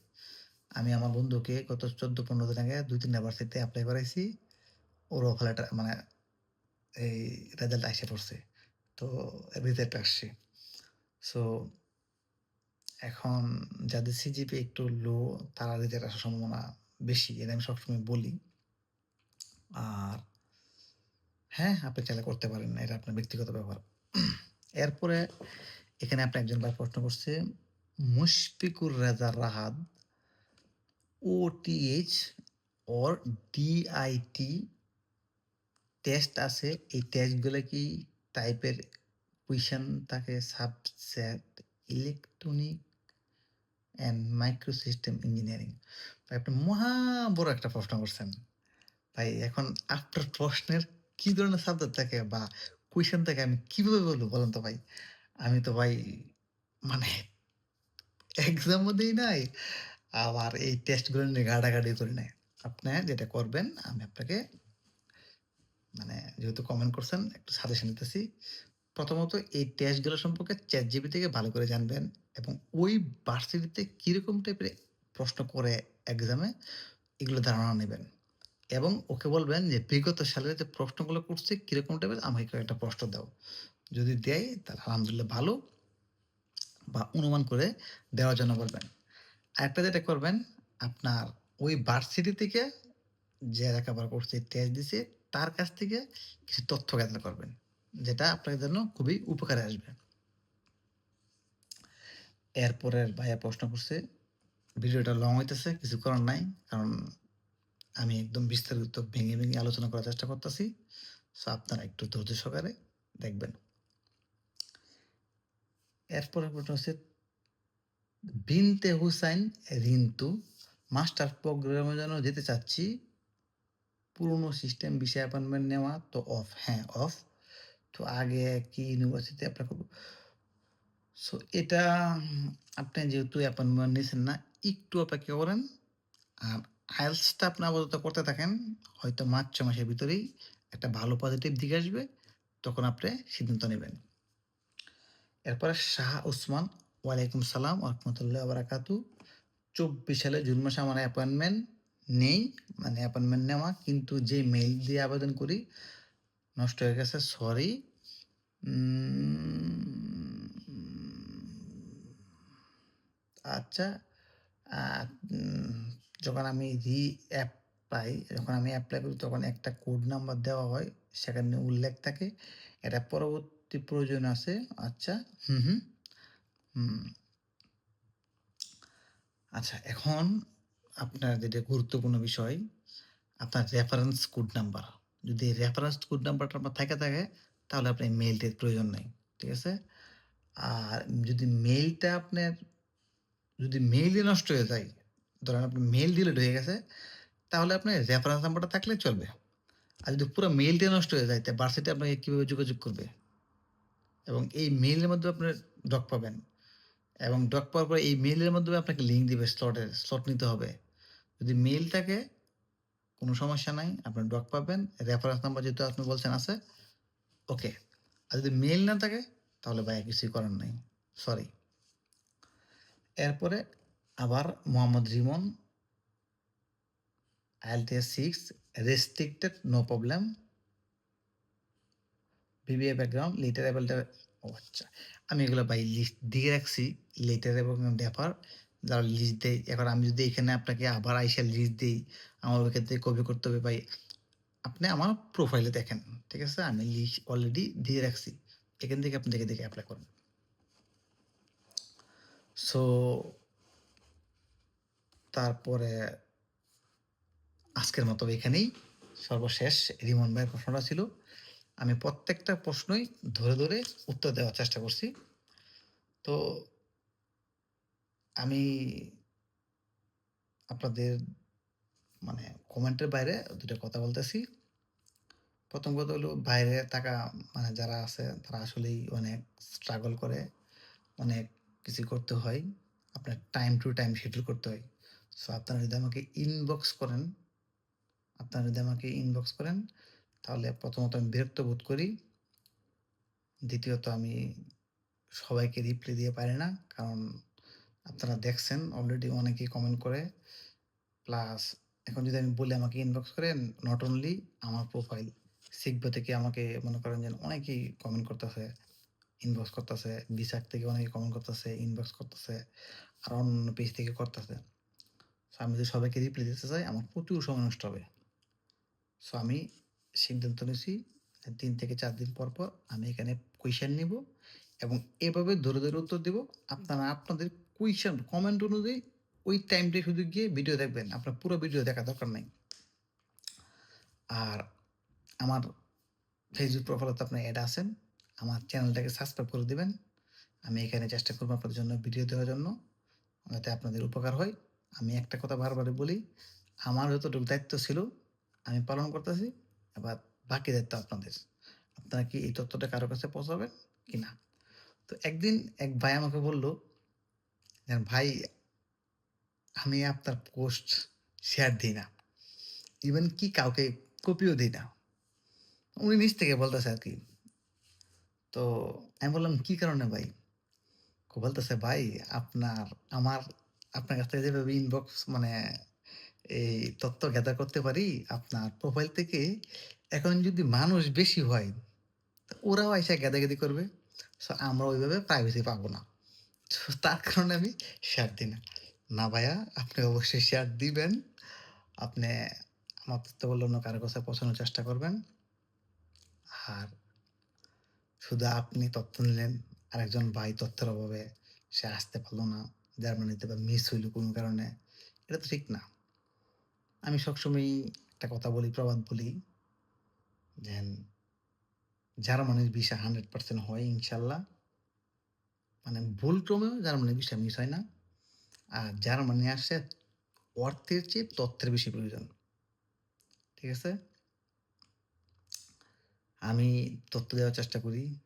আমি আমার বন্ধুকে গত ১৪-১৫ দিন আগে ২-৩ টা ভার্সিটিতে এপ্লাই করাইছি। ওর অফার লেটার মানে এই রেজাল্ট আইসা পড়ছে। তো রিজেক্ট আসছে। সো এখন যাদের সিজিপিএ একটু লো তারা রিজেক্ট আসার সম্ভাবনা বেশি। এটা আমি সবসময় বলি। আর হ্যাঁ, আপনি চাইলে করতে পারেন। এটা আপনার ব্যক্তিগত ব্যাপার। এরপরে এখানে আপনি একজন ভাই প্রশ্ন করছে, Mushfiqur Reza Rahat OTH or DIT test আছে। এই টেস্টগুলো কি টাইপের কুয়েশন থাকে? Subject electronic and micro system engineering. ভাই আপনি মহা বড় একটা প্রশ্ন করছেন। ভাই এখন আপনার প্রশ্নের কি ধরনের সাবজেক্ট থাকে বা কুয়েশন থাকে আমি কিভাবে বলবো বলেন তো ভাই? আমি তো ভাই মানে এক্সামও দেই নাই, আবার এই টেস্টগুলো নিয়ে ঘাটাঘাটি করি নাই। আপনি যেটা করবেন আমি আপনাকে মানে যেহেতু কমেন্ট করছেন একটু সাজেশন দিতেছি। প্রথমত এই টেস্টগুলো সম্পর্কে ChatGPT থেকে ভালো করে জানবেন এবং ওই ভার্সিটিতে কিরকম টাইপের প্রশ্ন করে এক্সামে এগুলো ধারণা নেবেন। এবং ওকে বলবেন যে বিগত সালের যে প্রশ্নগুলো করছে কিরকম টাইপের আমাকে কয়েকটা প্রশ্ন দাও। যদি দেয় তাহলে আলহামদুলিল্লাহ ভালো, বা অনুমান করে দেওয়ার জন্য বলবেন। আরেকটা যেটা করবেন, আপনার ওই ভার্সিটি থেকে যে লেখাপড়া করছে, টেস্ট দিছে, তার কাছ থেকে কিছু তথ্য গ্যাদার করবেন। যেটা আপনার জন্য খুবই উপকারে আসবে। এরপরের ভাইয়া প্রশ্ন করছে, ভিডিওটা লং হইতেছে, কিছু করার নাই। কারণ আমি একদম বিস্তারিত ভেঙে আলোচনা করার চেষ্টা করতেছি। সো আপনারা একটু ধৈর্য সহকারে দেখবেন। এরপরের প্রশ্ন হচ্ছে, বিনতে হুসাইন রিন্টু, মাস্টার প্রোগ্রামের জন্য যেতে চাচ্ছি। পুরনো সিস্টেম বিষয়ে অ্যাপয়েন্টমেন্ট নেওয়া তো অফ। হ্যাঁ, অফ। তো আগে কি ইউনিভার্সিটিতে এপ্লাই করব? সো এটা আপনি যেহেতু অ্যাপয়েন্টমেন্ট নিছেন না, একটু অপেক্ষা করেন। আর আইএলটিএসটা আপনি আপাতত করতে থাকেন। হয়তো মার্চ ৬ মাসের ভিতরেই একটা ভালো পজিটিভ দিক আসবে। তখন আপনি সিদ্ধান্ত নেবেন। এরপরে শাহ ওসমান, ওয়ালাইকুম সালাম ওয়া রাহমাতুল্লাহি ওয়া বারাকাতুহু। ২৪ সালে জুন মাসে আমার অ্যাপয়েন্টমেন্ট নেই, মানে অ্যাপয়েন্টমেন্ট নেওয়া, কিন্তু যে মেইল দিয়ে আবেদন করি নষ্ট হয়ে গেছে, সরি। আচ্ছা, আ উম যখন আমি যখন আমি এপ্লাই করি তখন একটা কোড নাম্বার দেওয়া হয়, সেখানে উল্লেখ থাকে। এটা ভর্তি প্রয়োজন আছে। আচ্ছা। হুম, হুম, হুম। আচ্ছা, এখন আপনার যেটা গুরুত্বপূর্ণ বিষয়, আপনার রেফারেন্স কোড নাম্বার। যদি রেফারেন্স কোড নাম্বারটা আপনার থাকে, তাহলে আপনার মেইলটির প্রয়োজন নাই। ঠিক আছে? আর যদি মেইলটা আপনার যদি মেইলই নষ্ট হয়ে যায়, ধরেন আপনার মেইল ডিলিট হয়ে গেছে, তাহলে আপনার রেফারেন্স নাম্বারটা থাকলে চলবে। আর যদি পুরা মেইলটাই নষ্ট হয়ে যায়, তা ভার্সিটি আপনাকে কিভাবে যোগাযোগ করবে? এবং এই মেইলের মাধ্যমে আপনার ডক পাবেন। এবং ডক পাওয়ার পরে এই মেইলের মাধ্যমে আপনাকে লিঙ্ক দিবে স্লট নিতে হবে। যদি মেইল থাকে কোনো সমস্যা নাই। আপনার ডক পাবেন। রেফারেন্স নাম্বার যেহেতু আপনি বলছেন আছে, ওকে। আর যদি মেইল না থাকে তাহলে ভাইয়া কিছুই করার নাই। সরি। এরপরে আবার Mohammad Rimon IELTS 6 restricted no problem. BBA background letter অ্যাভেলটা ও আচ্ছা। আমি এগুলো ভাই লিস্ট দিয়ে রাখছি। লেটার এবং ড্যাপার যারা লিস্ট দেয়। এখন আমি যদি এখানে আপনাকে আবার আইসা লিস্ট দেই, আমার ওইখান থেকে কপি করতে হবে ভাই। আপনি আমার প্রোফাইলে দেখেন। ঠিক আছে? আমি লিস্ট অলরেডি দিয়ে রাখছি। এখান থেকে আপনি দেখে এপ্লাই করুন। সো তারপরে আজকের মতো এখানেই সর্বশেষ রিমন ভাইয়ের প্রশ্নটা ছিল। আমি প্রত্যেকটা প্রশ্নই ধরে উত্তর দেওয়ার চেষ্টা করছি। তো আমি আপনাদের মানে কমেন্টের বাইরে ২ টা কথা বলতেছি। ১ম কথা হলো বাইরে থাকা মানে যারা আছে তারা আসলেই অনেক স্ট্রাগল করে, অনেক কিছু করতে হয়। আপনার টাইম টু টাইম শিডিউল করতে হয়। সো আপনারা যদি আমাকে ইনবক্স করেন তাহলে প্রথমত আমি বিরক্ত বোধ করি। দ্বিতীয়ত আমি সবাইকে রিপ্লাই দিতে পারি না। কারণ আপনারা দেখছেন অলরেডি অনেকেই কমেন্ট করে। প্লাস এখন যদি আমি বলি আমাকে ইনবক্স করেন, নট অনলি আমার প্রোফাইল, সিগবা থেকে আমাকে মনে করেন যে অনেকেই কমেন্ট করতেছে, ইনবক্স করতেছে। বিসাক থেকে অনেকে কমেন্ট করতেছে, ইনবক্স করতেছে। আর অন্যান্য পেজ থেকে করতেছে। সো আমি যদি সবাইকে রিপ্লাই দিতে চাই আমার প্রচুর সময় নষ্ট হবে। সো আমি সিদ্ধান্ত নিছি ৩ থেকে ৪ দিন পর আমি এখানে কুয়েশন নিব এবং এভাবে ধরে উত্তর দিব। আপনারা আপনাদের কুয়েশন কমেন্ট অনুযায়ী ওই টাইমটায় শুধু গিয়ে ভিডিও দেখবেন। আপনার পুরো ভিডিও দেখার দরকার নাই। আর আমার ফেসবুক প্রোফাইলে তো আপনি এড আছেন। আমার চ্যানেলটাকে সাবস্ক্রাইব করে দিবেন। আমি এখানে চেষ্টা করব আপনাদের জন্য ভিডিও দেওয়ার জন্য, যাতে আপনাদের উপকার হয়। আমি একটা কথা বারবারই বলি, আমার যতটুকু দায়িত্ব ছিল আমি পালন করতেছি। এবার বাকি দায়িত্ব আপনাদের। আপনারা কি এই তথ্যটা কারো কাছে পৌঁছাবেন কিনা? তো একদিন এক ভাই আমাকে বলল যে, "ভাই আমি আপনার পোস্ট শেয়ার দেই না। ইভেন কি কাউকে কপিও দেই না।" উনি নিজ থেকে বলতেছে আরকি। তো আমি বললাম, "কি কারণে ভাই?" বলতেছে, "ভাই আপনার আমার আপনার কাছ থেকে যেভাবে ইনবক্স মানে এই তথ্য গ্যাদার করতে পারি আপনার প্রোফাইল থেকে, এখন যদি মানুষ বেশি হয়, তো ওরাও আইসা গ্যাদাগেদি করবে। সো আমরা ওইভাবে প্রাইভেসি পাবো না। সো তার কারণে আমি শেয়ার দিই না।" না ভাইয়া, আপনি অবশ্যই শেয়ার দিবেন। আপনি আমার তথ্য বললে অন্য কারো কাছে পৌঁছানোর চেষ্টা করবেন। আর শুধু আপনি তথ্য নিলেন, আরেকজন ভাই তথ্যের অভাবে সে আসতে পারল না জার্মানিতে বা মিস হইল কোনো কারণে। এটা তো ঠিক না। আমি সবসময়ই একটা কথা বলি, প্রবাদ বলি যেন জার্মানির ভিসা 100% হয় ইনশাল্লাহ। মানে ভুলক্রমেও জার্মানির ভিসা মিস হয় না। আর জার্মানি আসছে অর্থের চেয়ে তথ্যের বেশি প্রয়োজন। ঠিক আছে? আমি তথ্য দেওয়ার চেষ্টা করি।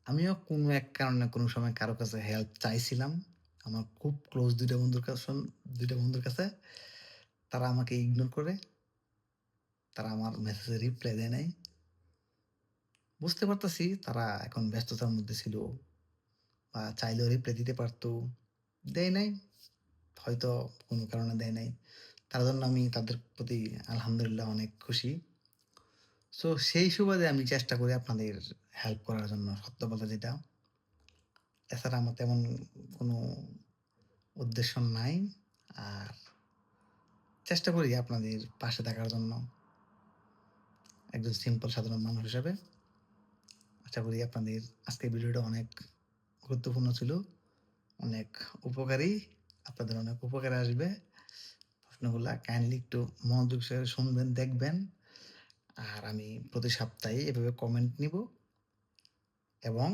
আমিও কোনো এক কারণে কোনো সময় কারো কাছে হেল্প চাইছিলাম। আমার খুব ক্লোজ ২ টা বন্ধুর কাছে। তারা আমাকে ইগনোর করে। তারা আমার মেসেজে রিপ্লাই দেয় নাই। বুঝতে পারতেছি তারা এখন ব্যস্ততার মধ্যে ছিল বা চাইলেও রিপ্লাই দিতে পারত। দেয় নাই। হয়তো কোনো কারণে দেয় নাই। তার জন্য আমি তাদের প্রতি আলহামদুলিল্লাহ অনেক খুশি। সো সেই সুবাদে আমি চেষ্টা করি আপনাদের হেল্প করার জন্য, সত্য কথা যেটা। এছাড়া আমার তেমন কোনো উদ্দেশ্য নাই। আর চেষ্টা করি আপনাদের পাশে থাকার জন্য একজন সিম্পল সাধারণ মানুষ হিসাবে। আশা করি আপনাদের আজকের ভিডিওটা অনেক গুরুত্বপূর্ণ ছিল, অনেক উপকারী। আপনাদের অনেক উপকারে আসবে। প্রশ্নগুলা কাইন্ডলি একটু মনোযোগ সহকারে শুনবেন, দেখবেন। আর আমি প্রতি সপ্তাহে এভাবে কমেন্ট নিব এবং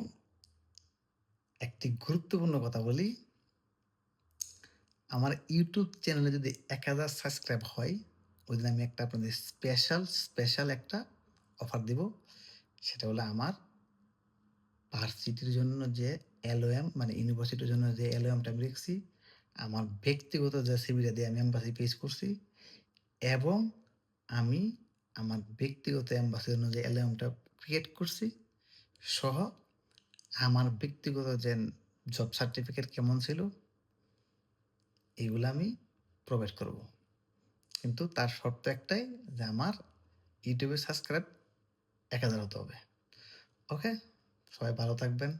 একটি গুরুত্বপূর্ণ কথা বলি, আমার ইউটিউব চ্যানেলে যদি ১,০০০ সাবস্ক্রাইব হয়, ওইদিন আমি একটা আপনাদের স্পেশাল একটা অফার দিব। সেটা হলো আমার ভার্সিটির জন্য যে এলওএম মানে ইউনিভার্সিটির জন্য যে এলওএমটা আমি লিখছি, আমার ব্যক্তিগত যে সিভিটা দিয়ে আমি এমবাসি পেজ করছি এবং আমি আমার ব্যক্তিগত এমবাসির জন্য যে এলওএমটা ক্রিয়েট করছি সহ আমার ব্যক্তিগত যে জব সার্টিফিকেট কেমন ছিল, এগুলো আমি প্রোভাইড করব। কিন্তু তার শর্ত একটাই যে আমার ইউটিউবে সাবস্ক্রাইব ১,০০০ হতে হবে। ওকে? সবাই ভালো থাকবেন।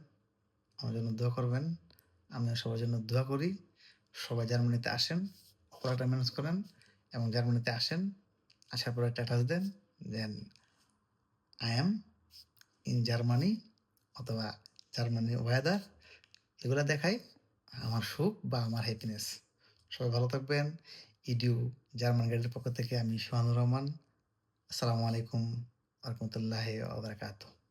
আমার জন্য দোয়া করবেন। আমিও সবার জন্য দোয়া করি। সবাই জার্মানিতে আসেন, পড়াটা ম্যানেজ করেন এবং জার্মানিতে আসেন। আসার পরে স্ট্যাটাস দেন then I am in Germany অথবা জার্মানির ওয়েদার এগুলা দেখাই আমার সুখ বা আমার হ্যাপিনেস। সবাই ভালো থাকবেন। ইডিউ জার্মান গাইডের পক্ষ থেকে আমি সোহানুর রহমান। আসসালামু আলাইকুম ওয়া রাহমাতুল্লাহি ওয়া বারাকাতুহু।